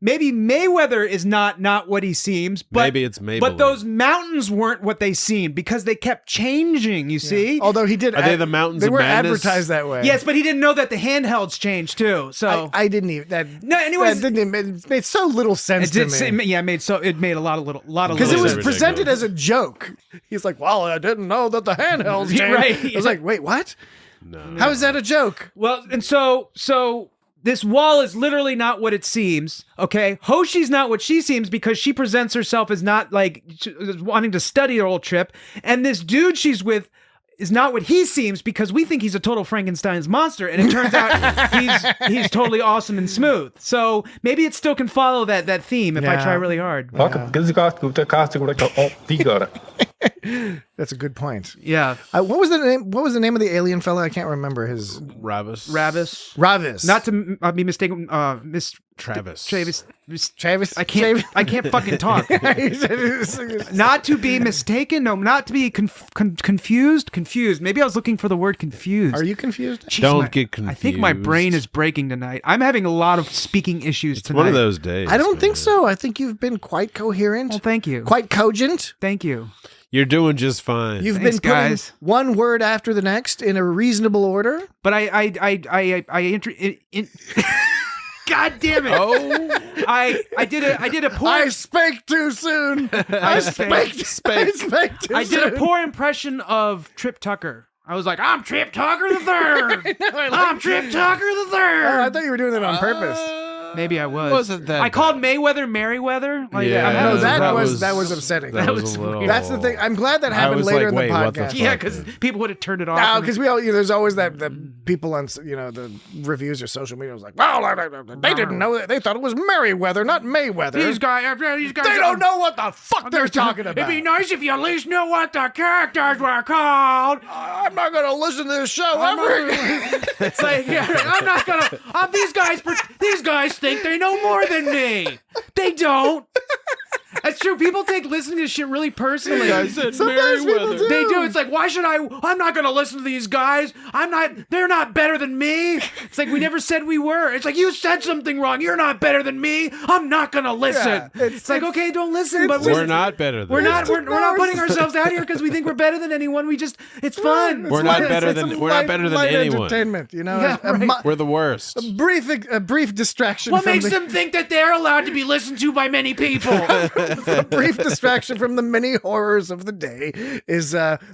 maybe Mayweather is not what he seems, but Maybe it's Maybelline. But those mountains weren't what they seemed because they kept changing. You see? Although he did, Are they the mountains They of were madness? advertised that way. Yes, but he didn't know that the handhelds changed too. So I didn't even that. No, anyways- that didn't it made so little sense it did. to me. It made a lot of Because it little was sense. presented as a joke. He's like, "Well, I didn't know that the handhelds changed." Right, I was like, "Wait, what? No. How is that a joke?" Well, and so this wall is literally not what it seems. Okay, Hoshi's not what she seems because she presents herself as not like wanting to study her whole trip, and this dude she's with is not what he seems because we think he's a total Frankenstein's monster, and it turns out he's totally awesome and smooth. So maybe it still can follow that theme if I Yeah. try really hard. That's a good point. Yeah, What was the name? What was the name of the alien fella? I can't remember his. Ravis. Ravis. Not to be mistaken, Miss Travis. Travis. Travis. I can't fucking talk. Not to be mistaken. No, not to be confused. Confused. Maybe I was looking for the word confused. Are you confused? Jeez, Don't get confused. I think my brain is breaking tonight. I'm having a lot of speaking issues It's tonight. one of those days. I don't think man. so. I think you've been quite coherent, Well, thank you. quite cogent. Thank you. You're doing just fine. You've Thanks, been putting guys. one word after the next in a reasonable order. But God damn it! Oh. I did a poor. I spake too soon. I spake too soon. I did a poor impression of Trip Tucker. I was like, I'm Trip Tucker the Third. I'm Trip Tucker the Third. Oh, I thought you were doing that on purpose. Maybe I was. Wasn't that I called bad. Mayweather Merryweather. Like, Yeah. I'm No, having that some was problems. upsetting. That was was a little. weird. That's the thing. I'm glad that I happened was later like, in the wait, what the podcast. fuck? Yeah, because people would have turned it off. No, because there's always the people on the reviews or social media was like, well, they didn't know it. They thought it was Merryweather, not Mayweather. these guys, They don't know what the fuck they're talking about. It'd be nice if you at least knew what the characters were called. I'm not going to listen to this show ever again. It's like, yeah, I'm not gonna. These guys think they know more than me. They don't. That's true. People take listening to shit really personally. I said Sometimes people Merriweather. do. They do. It's like, why should I? I'm not going to listen to these guys. They're not better than me. It's like, we never said we were. It's like, you said something wrong. You're not better than me. I'm not going to listen. Yeah, it's like, okay, don't listen. But We're not better than We're not. them. We're not putting ourselves out here because we think we're better than anyone. It's fun. We're not better than light anyone. Entertainment, you know. Yeah, right. We're the worst. a brief distraction. What from makes the- them think that they're allowed to be listened to by many people? a brief distraction from the many horrors of the day is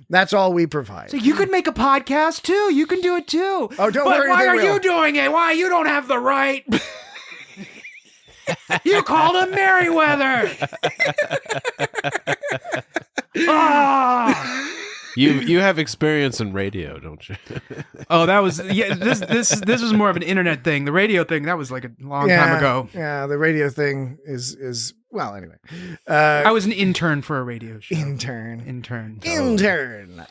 that's all we provide. So you could make a podcast too. You can do it too. Oh, don't but worry. Why they are will. you doing it? Why you don't have the right? You called him Merriweather. Ah. You have experience in radio, don't you? Oh, that was This was more of an internet thing. The radio thing that was like a long time ago. Yeah, the radio thing is well. Anyway, I was an intern for a radio show. intern.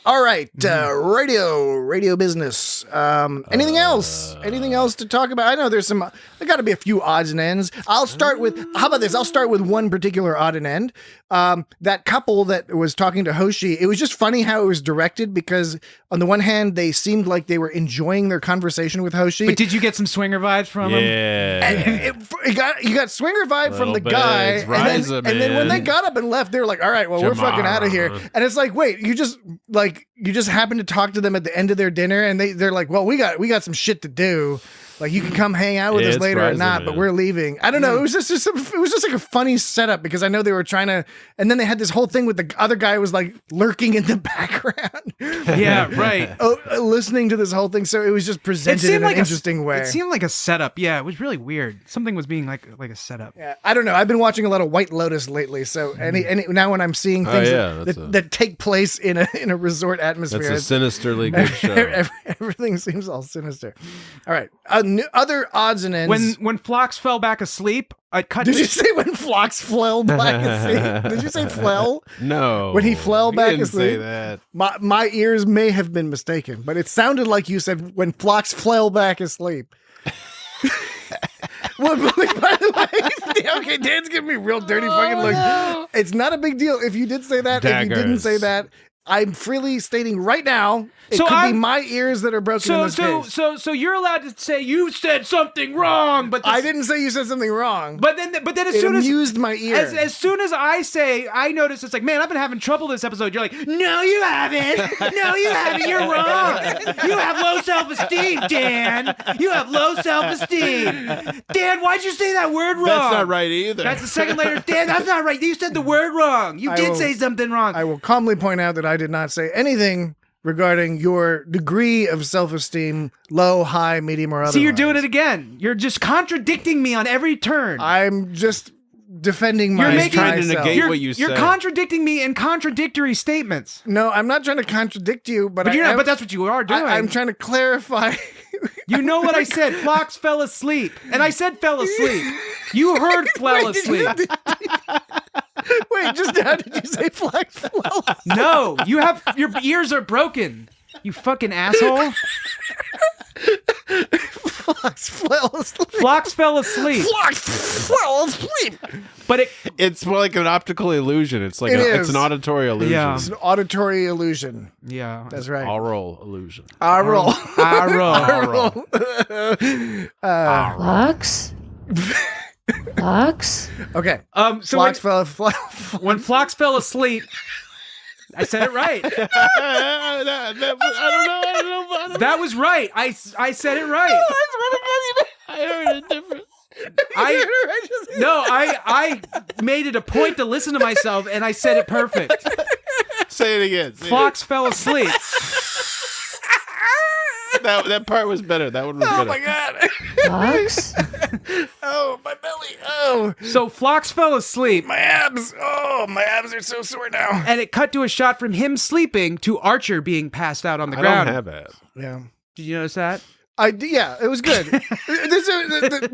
All right, radio business. Anything else? Anything else to talk about? I know there got to be a few odds and ends. I'll start with. How about this? I'll start with one particular odd and end. That couple that was talking to Hoshi. It was just funny how it was directed because on the one hand they seemed like they were enjoying their conversation with Hoshi. But did you get some swinger vibes from him? Yeah. And you got swinger vibe from the Little bit. guy, It's and Riza, then when man. they got up and left, they were like, "All right, well, we're fucking out of here." And it's like, wait, you just happened to talk to them at the end of their dinner, and they're like, "Well, we got some shit to do. Like, you can come hang out with us It's later or Riza, not, but man. we're leaving." I don't know. It was just like a funny setup because I know they were trying to, and then they had this whole thing with the other guy was like lurking in the background. Yeah, right. Listening to this whole thing, so it was just presented in an interesting way. It seemed like a setup. Yeah, it was really weird. Something was being like a setup. Yeah, I don't know. I've been watching a lot of White Lotus lately, so any now when I'm seeing things that take place in a resort atmosphere, That's a sinisterly good show. everything seems all sinister. All right, other odds and ends. When Phlox fell back asleep, I cut. Did you say when Phlox fell back asleep? Did you say flell? No. When he fell back didn't asleep? say that. My ears may have been mistaken, but it sounded like you said when Phlox fell back asleep. Well, by the way, okay, Dan's giving me a real dirty fucking look. No. It's not a big deal if you did say that. Daggers. If you didn't say that, I'm freely stating right now, it So could be my ears that are broken in this case. So you're allowed to say you said something wrong, but I didn't say you said something wrong. But then as it soon as amused my ear. as soon as I notice it's like, man, I've been having trouble this episode. You're like, no, you haven't. No, you haven't. You're wrong. You have low self-esteem, Dan. You have low self-esteem. Dan, why'd you say that word wrong? That's not right either. That's the second later. Dan, that's not right. You said the word wrong. You did say something wrong. I will calmly point out that I did not say anything regarding your degree of self-esteem, low, high, medium, or otherwise. See, you're doing it again. You're just contradicting me on every turn. I'm just defending You're myself. trying to negate You're, what you you're said. contradicting me in contradictory statements. No, I'm not trying to contradict you, but But that's what you are doing. I'm trying to clarify. You know what I said? Phlox fell asleep. And I said fell asleep. You heard fell asleep. Wait, just now did you say Phlox fell asleep? No, your ears are broken. You fucking asshole. Phlox fell asleep. Phlox fell asleep. Phlox fell asleep. But It's more like an optical illusion. It's like it's an auditory illusion. Yeah. It's an auditory illusion. yeah. That's right. Oral illusion. Oral. Oral. Lux? Lux? Okay. So Phlox fell. when Phlox fell asleep, I said it right. I don't know. That was right. I said it right. I heard it different. I made it a point to listen to myself, and I said it perfect. Say it again. Phlox fell asleep. That part was better. That one was better. Oh my god. Lux? Oh, my belly. Oh, So Phlox fell asleep, my abs. Oh, my abs are so sore now. and it cut to a shot from him sleeping to Archer being passed out on the I ground. don't have that. Yeah. Did you notice that? Yeah, it was good.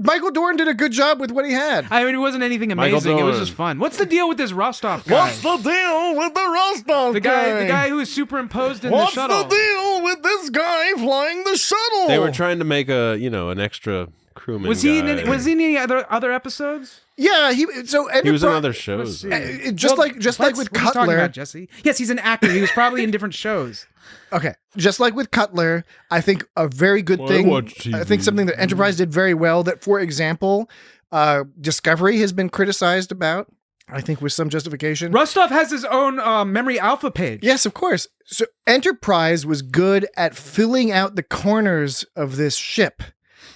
Michael Dorn did a good job with what he had. I mean, it wasn't anything Michael amazing. It was Dorn. just fun. What's the deal with this Rostov guy? What's the deal with the Rostov the guy who is superimposed in the shuttle? What's the deal with this guy flying the shuttle? They were trying to make an extra crewman. Was he guy. in any other episodes? Yeah, he was in other shows. Just like with What are you talking Cutler. about, Jesse? Yes, he's an actor. He was probably in different shows. Okay, just like with Cutler, I think a very good Well, I thing. watch TV. I think something that Enterprise did very well. That, for example, Discovery has been criticized about. I think with some justification. Rostov has his own memory alpha page. Yes, of course. So Enterprise was good at filling out the corners of this ship.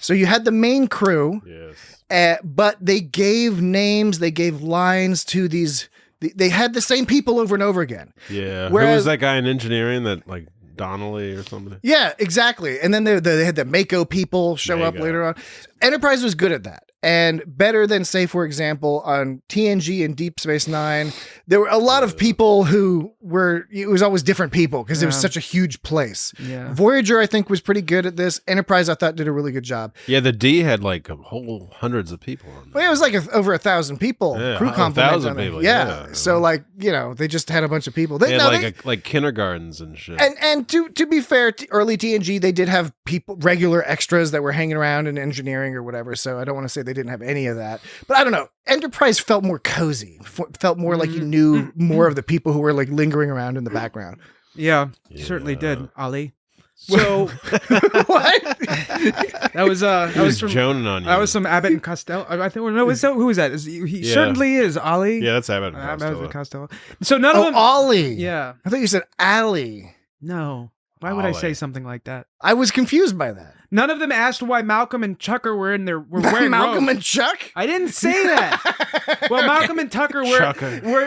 So you had the main crew, Yes. but they gave names, they gave lines to these. They had the same people over and over again. Yeah. Who Whereas- was that guy in engineering that like Donnelly or something? Yeah, exactly. And then they had the Mako people show up Mako. later on. Enterprise was good at that. And better than, say, for example, on TNG and Deep Space Nine, there were a lot of people who were, it was always different people because it was such a huge place. Yeah. Voyager, I think, was pretty good at this. Enterprise, I thought, did a really good job. Yeah, the D had like a whole hundreds of people on Well, there. it was like over 1,000 people. Yeah, Crew complement 1,000 on it. people, Yeah. yeah. So, like, you know, they just had a bunch of people. They had no, like kindergartens and shit. And to be fair, early TNG, they did have people, regular extras that were hanging around in engineering or whatever. So I don't want to say they didn't have any of that. But I don't know. Enterprise felt more cozy. Felt more like you knew more of the people who were like lingering around in the background. Yeah, certainly did, Ali. So What? that was He was from joning on you. that was some Abbott and Costello. I think no, who is that? He certainly is Ali. Yeah, that's Abbott and Abbott Costello. and Costello. So none of Oh, them. Ollie. Yeah. I thought you said Allie. No. Why would I Ollie. say something like that? I was confused by that. None of them asked why Malcolm and Tucker were wearing Malcolm robes. and Chuck? I didn't say that. Well, Malcolm and Tucker Chucker. were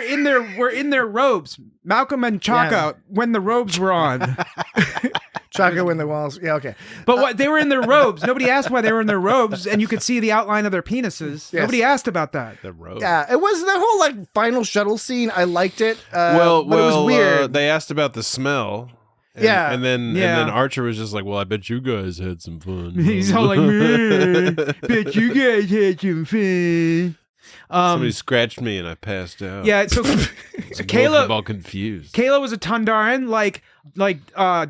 in their robes. Malcolm and Chaka when the robes were on. Chaka when the walls. Yeah, okay. But what they were in their robes. Nobody asked why they were in their robes, and you could see the outline of their penises. Yes. Nobody asked about that. The road. Yeah, it was the whole like final shuttle scene. I liked it. Well, but it was weird. They asked about the smell. And, Yeah. and then Archer was just like, "Well, I bet you guys had some fun." He's all like, "Man, bet you guys had some fun." Somebody scratched me and I passed out. Yeah, so I'm Kayla all confused. Kayla was a Tondaran, like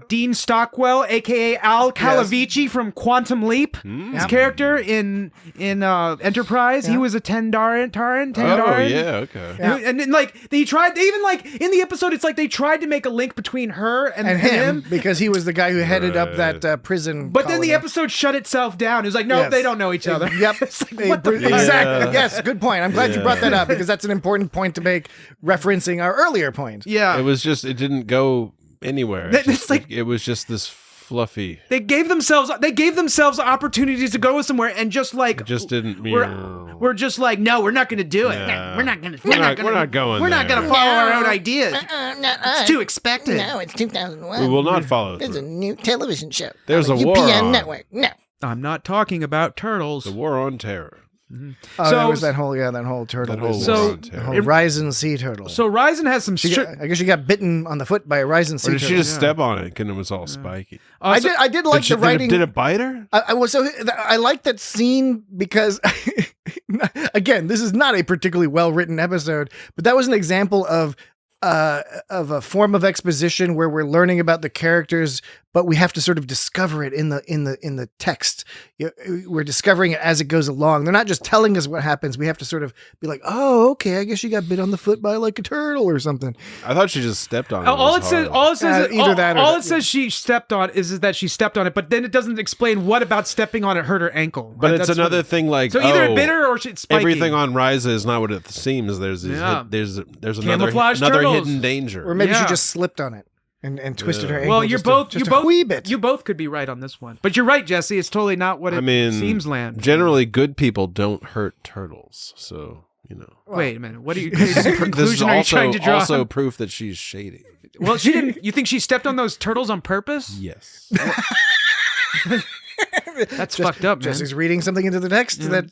Dean Stockwell, aka Al Calavici from Quantum Leap. His character in Enterprise, he was a Tendaran. Oh yeah, okay. Yeah. And then, like they tried, they even like in the episode, it's like they tried to make a link between her and him because he was the guy who headed up Right. that prison. But then the colony. episode shut itself down. It was like, no, Yes. they don't know each other. Yep. It's like, what the fuck? Exactly. Yeah. Yes. Good point. I'm glad you brought that up because that's an important point to make, referencing our earlier point. Yeah. It was just it didn't go anywhere. It's Just, like- it was just this fluffy. They gave themselves opportunities to go somewhere and just like It just didn't. we're just like, no, we're not going to do it. Yeah. No, we're not going to. We're not going We're not there. going to follow our own ideas. It's too expected. No, it's 2001. we will not follow There's a through. new television show. There's on a the war UPN on. network. No. I'm not talking about turtles. The war on terror. Oh, So- that was that whole turtle. That whole business. So- war on The terror. whole Ryzen sea turtle. So Ryzen has some. I guess she got bitten on the foot by a Ryzen Or sea did she turtle. just step on it and it was all spiky? I did like the writing. Did it bite her? I like that scene because, again, this is not a particularly well written episode, but that was an example of a form of exposition where we're learning about the characters, but we have to sort of discover it in the text. We're discovering it as it goes along. They're not just telling us what happens. We have to sort of be like, oh, okay, I guess she got bit on the foot by like a turtle or something. I thought she just stepped on it. All it says, either that or all that, it says she stepped on is that she stepped on it, but then it doesn't explain what about stepping on it hurt her ankle. But it's That's another what- thing like So either oh, it bit her or it's spiky. everything on Ryza is not what it seems. There's these Yeah. there's another Camouflage turtles. hidden danger. Or maybe Yeah. she just slipped on it and twisted her ankle. Well, you're both just you a both wee bit. you both could be right on this one, but you're right, Jesse. It's totally not what it I mean, seems. Land generally good people don't hurt turtles, so you know. Wait a minute. What are you? This is conclusion are you trying to draw? also proof that she's shady. Well, she didn't. You think she stepped on those turtles on purpose? Yes. That's fucked up, man. Jesse's reading something into the text that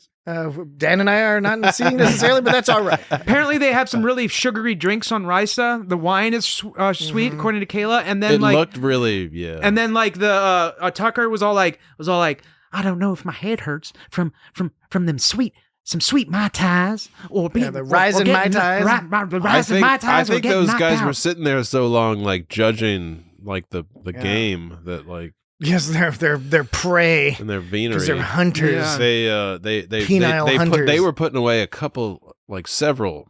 Dan and I are not seeing necessarily, but that's all right. Apparently, they have some really sugary drinks on Risa. The wine is sweet, according to Kayla. And then It like, looked really and then like the Tucker was all like, I don't know if my head hurts from them some sweet Mai Tais or being the Ryzen Mai Tais. The Ryzen Mai Tais. I think were getting those guys knocked were out. sitting there so long, like judging like the game that like Yes, they're prey in their venery. because they're hunters. Yeah. They Penile hunters. they were putting away a couple, like several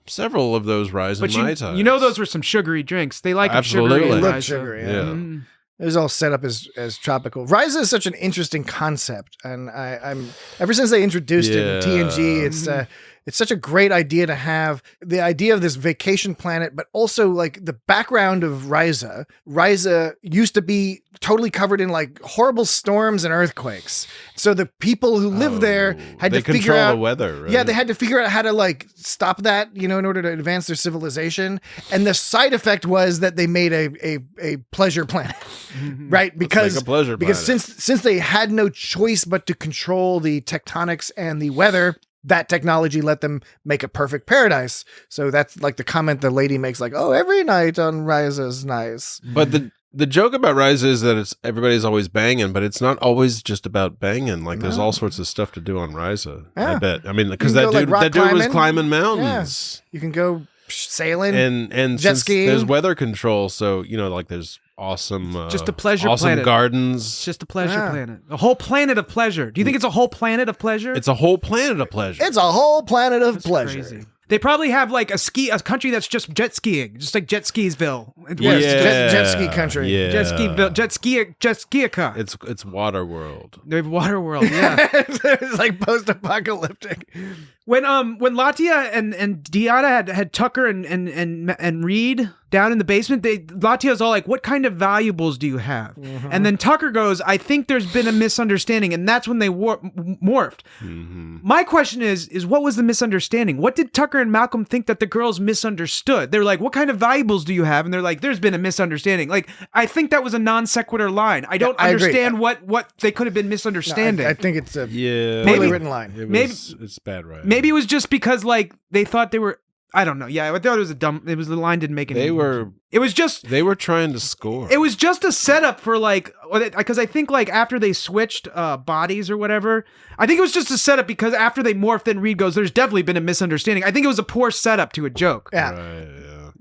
of those Ryzen But Mai Tais. you know those were some sugary drinks. They like 'em Absolutely. sugary. They in look Risa. sugary. Yeah. Yeah. It was all set up as tropical. Ryza is such an interesting concept, and I'm ever since they introduced it in Yeah. TNG, it's such a great idea to have the idea of this vacation planet, but also like the background of Ryza. Ryza used to be totally covered in like horrible storms and earthquakes. So the people who live there had to figure out the weather, right? Yeah, they had to figure out how to like stop that, you know, in order to advance their civilization. And the side effect was that they made a pleasure planet, right? Because like a pleasure because planet. since they had no choice but to control the tectonics and the weather, that technology let them make a perfect paradise. So that's like the comment the lady makes, like, "Oh, every night on Ryza is nice." But the joke about Rise is that everybody's always banging, but it's not always just about banging. Like there's all sorts of stuff to do on Ryza. Yeah. I bet. I mean, because You can that go, like, dude rock that dude was climbing. climbing mountains. You can go sailing And jet since skiing. there's weather control, so you know, like there's awesome, Just a pleasure awesome planet. gardens. It's just a pleasure Yeah. planet. A whole planet of pleasure. Do you think it's a whole planet of pleasure? It's a whole planet of pleasure. It's a whole planet of That's pleasure. crazy. They probably have like a country that's just jet skiing, just like Jet Skisville. Yes, yeah, jet ski country. Yeah, Jet Skiica. It's water world. They have water world, yeah. It's like post-apocalyptic. When Latia and Deanna had Tucker and Reed down in the basement, Latia's all like, "What kind of valuables do you have?" And then Tucker goes, "I think there's been a misunderstanding," and that's when they morphed. My question is what was the misunderstanding? What did Tucker and Malcolm think that the girls misunderstood? They're like, "What kind of valuables do you have?" And they're like, "There's been a misunderstanding." Like, I think that was a non sequitur line. I don't I agree. understand what they could have been misunderstanding. I think it's a Yeah, poorly Maybe- written line. it's bad, right? Maybe it was just because like they thought they were. I don't know. Yeah, I thought it was the line didn't make any. They were It was trying to score. It was just a setup for like, because I think like after they switched bodies or whatever, I think it was just a setup because after they morphed, then Reed goes, "There's definitely been a misunderstanding." I think it was a poor setup to a joke. Yeah. Right,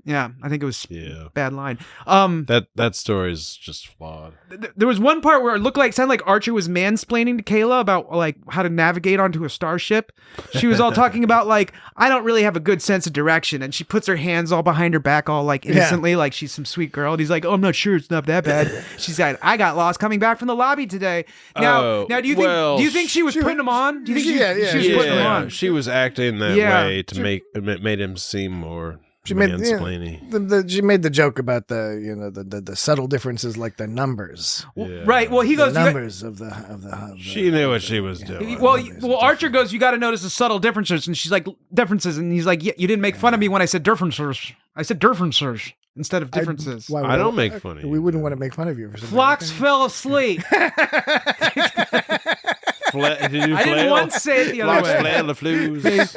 Yeah, I think it was yeah. bad line. That story is just flawed. There was one part where it sounded like Archer was mansplaining to Kayla about like how to navigate onto a starship. She was all talking about like, "I don't really have a good sense of direction," and she puts her hands all behind her back, all like innocently, like she's some sweet girl. And he's like, "Oh, I'm not sure, it's not that bad." She's like, "I got lost coming back from the lobby today." Now, do you think she was putting him on? Do you think she was putting him on? She was acting that Yeah. way to make it made him seem more She made mansplaining. she made the joke about the subtle differences, like the numbers, Right. Well, he the goes. numbers of the She knew what she was doing. Well, Archer goes, "You got to notice the subtle differences," and she's like, "Differences," and he's like, "Yeah, you didn't make fun of me when I said differences. I said differences instead of differences." Why would I don't make fun of you. We wouldn't want to make fun of you for something. Phlox fell asleep. Did you I didn't once say it the other way. flail the flues.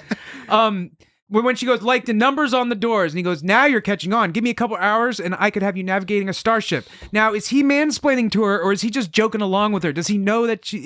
When she goes, "Like the numbers on the doors," and he goes, "Now you're catching on. Give me a couple hours and I could have you navigating a starship." Now, is he mansplaining to her or is he just joking along with her? Does he know that he's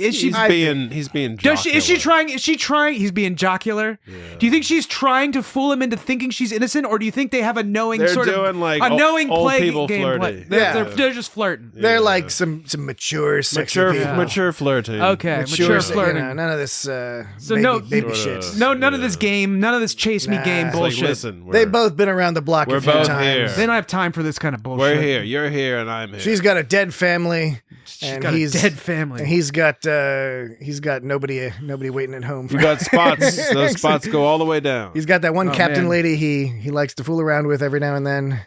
being Does she, is she jocular. trying? He's being jocular. Do you think she's trying to fool him into thinking she's innocent, or do you think they have a knowing They're sort of doing like a knowing old play people game? flirty. They're just flirting. They're like some mature, sexy people. mature flirting. Okay, mature flirting. None of this So baby no- shit. None of this game, none of this chase me Nah. game It's Like, bullshit. listen, They've both been around the block we're a few both times. here. They don't have time for this kind of bullshit. we're here. You're here, and I'm here. She's got a dead family, and got a he's dead family. and he's got nobody waiting at home. For You got spots. Those spots go all the way down. He's got that one Oh, captain man. lady he likes to fool around with every now and then,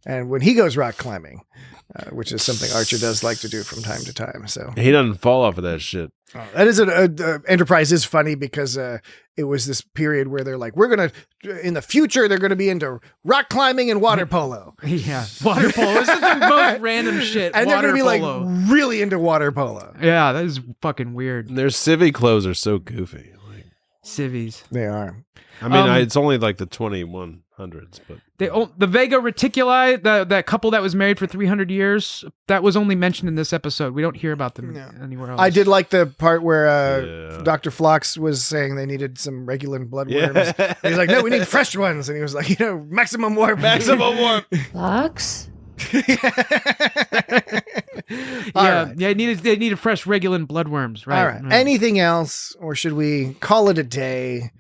and when he goes rock climbing, which is something Archer does like to do from time to time. So He doesn't fall off of that shit. that is Enterprise is funny because it was this period where they're like, we're gonna in the future they're gonna be into rock climbing and water polo, Yeah, water polo. This is the most random shit. and water they're gonna be polo. like really into water polo. Yeah, that is fucking weird. Their civvy clothes are so goofy. Like, Civvies. They are. I mean, Um, it's only like the 2100s, but The Vega Reticuli, that couple that was married for 300 years, that was only mentioned in this episode. We don't hear about them anywhere else. I did like the part where Yeah. Dr. Phlox was saying they needed some regular bloodworms. Yeah. He's like, no, we need fresh ones. And he was like, maximum warp. maximum warp. Phlox? All right. They needed fresh Regulan bloodworms, right? All right. Anything else, or should we call it a day?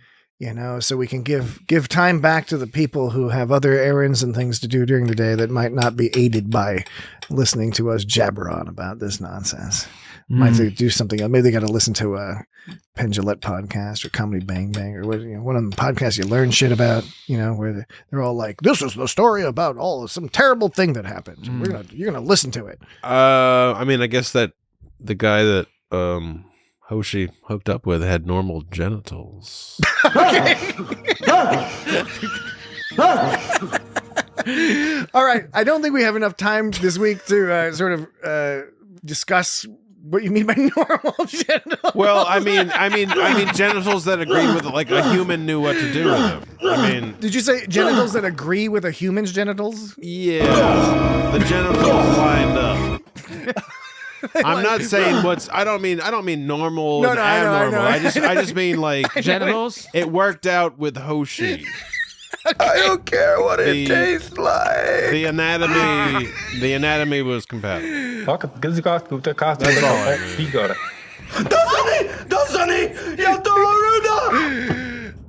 So we can give time back to the people who have other errands and things to do during the day that might not be aided by listening to us jabber on about this nonsense. Might they do something else. Maybe they got to listen to a Penn Jillette podcast or Comedy Bang Bang or what, one of the podcasts you learn shit about, where they're all like, this is the story about some terrible thing that happened. You're gonna listen to it. I mean, I guess that the guy that Hoshi hooked up with had normal genitals. All right. I don't think we have enough time this week to sort of discuss what you mean by normal genitals. Well, I mean genitals that agreed with like a human knew what to do with them. I mean, did you say genitals that agree with a human's genitals? Yeah, the genitals lined up. I'm not saying I don't mean normal and abnormal. I just mean like genitals. It worked out with Hoshi. I don't care what it tastes like. The anatomy was compatible. That's all I mean.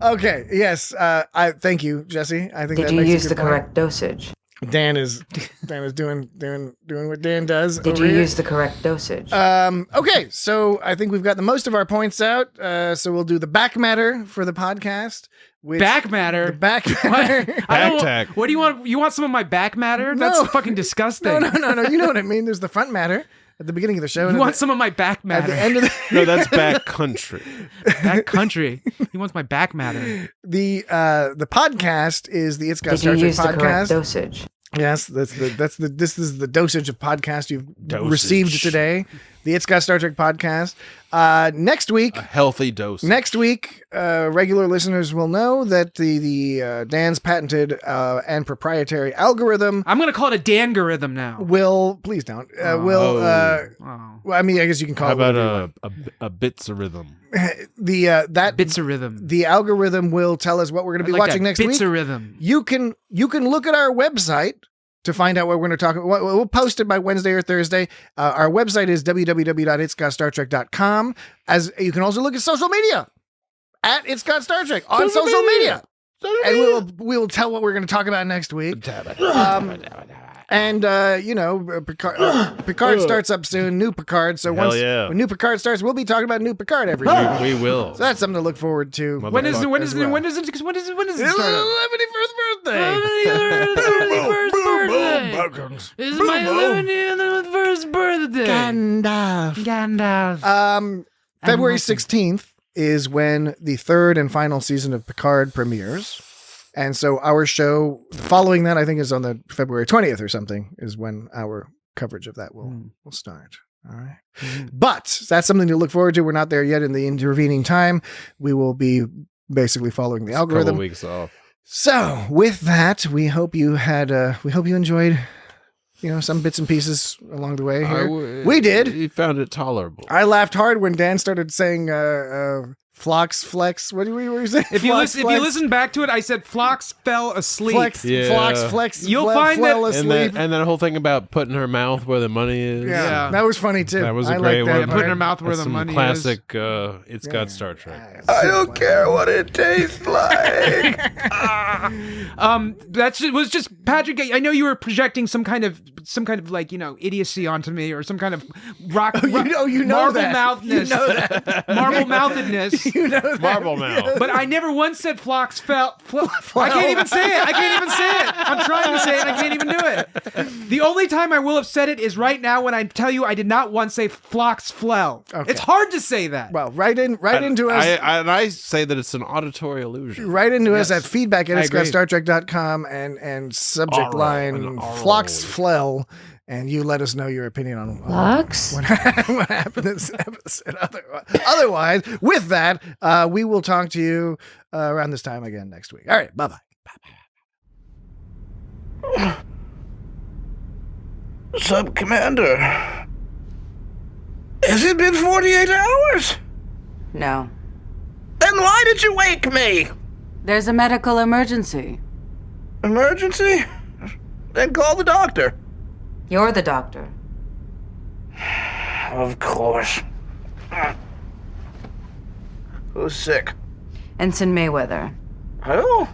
Okay. Yes. I thank you, Jesse. I think Did that you makes use a the good point. correct dosage? Dan is doing what Dan does. Did you use the correct dosage? Okay, so I think we've got the most of our points out. So we'll do the back matter for the podcast. Back matter? The back matter. Back tack. What do you want? You want some of my back matter? No. That's fucking disgusting. No. You know what I mean. There's the front matter at the beginning of the show. You want some of my back matter? At the end of the No, that's back country. Back country. He wants my back matter. The podcast is the It's Got Did Star you Trek use the correct podcast. dosage? Yes, this is the dosage of podcast you've received today. The It's Got Star Trek podcast. Next week, A healthy dose. Next week, regular listeners will know that the Dan's patented and proprietary algorithm I'm going to call it a Dangorithm now. will. Please don't. Well, I mean, I guess you can call How it whatever you about a bitsa-rhythm? that Bits of rhythm. the algorithm will tell us what we're going to be watching next Bits week. of rhythm. You can look at our website to find out what we're going to talk about. We'll post it by Wednesday or Thursday. Our website is www.itsgotstartrek.com. As you can also look at social media at It's Got Star Trek on social media. And we will tell what we're going to talk about next week. Picard starts up soon. New Picard. So when New Picard starts, we'll be talking about New Picard every week. We will. So that's something to look forward to. When does it start? It's up? the 11th birthday. 11th birthday. This is my 11th birthday. Gandalf. February 16th is when the third and final season of Picard premieres. And so our show following that, I think, is on the February 20th or something, is when our coverage of that will start. All right. But that's something to look forward to. We're not there yet in the intervening time. We will be basically following the algorithm. A couple weeks off. So with that, we hope you enjoyed, some bits and pieces along the way here. We did. You found it tolerable. I laughed hard when Dan started saying Phlox, Flex. What were you saying? If you listen back to it, I said Phlox fell asleep. Flex, Yeah. Phlox, Flex. You'll find that- asleep. And that whole thing about putting her mouth where the money is. Yeah, that was funny too. That was a I great liked that one. part. Putting her mouth where That's the some money classic, It's Got Star Trek. I don't care what it tastes like. That was just Patrick. I know you were projecting some kind of like idiocy onto me or some kind of rock. You know marble that. mouthedness. You know that. Marble mouthedness. You know that. Marble mouth. But I never once said Phlox fell. I can't even say it. I'm trying to say it. And I can't even do it. The only time I will have said it is right now when I tell you I did not once say Phlox flell. Okay. It's hard to say that. Well, write into us. I say that it's an auditory illusion. Write into us at feedback at I agree. itsgotstartrek.com and subject line Phlox Flell, and you let us know your opinion on Phlox? what happened in this episode. Otherwise, with that, we will talk to you around this time again next week. All right, bye-bye. Sub Commander, has it been 48 hours? No. Then why did you wake me? There's a medical emergency. Emergency? Then call the doctor. You're the doctor. Of course. Who's sick? Ensign Mayweather. Who?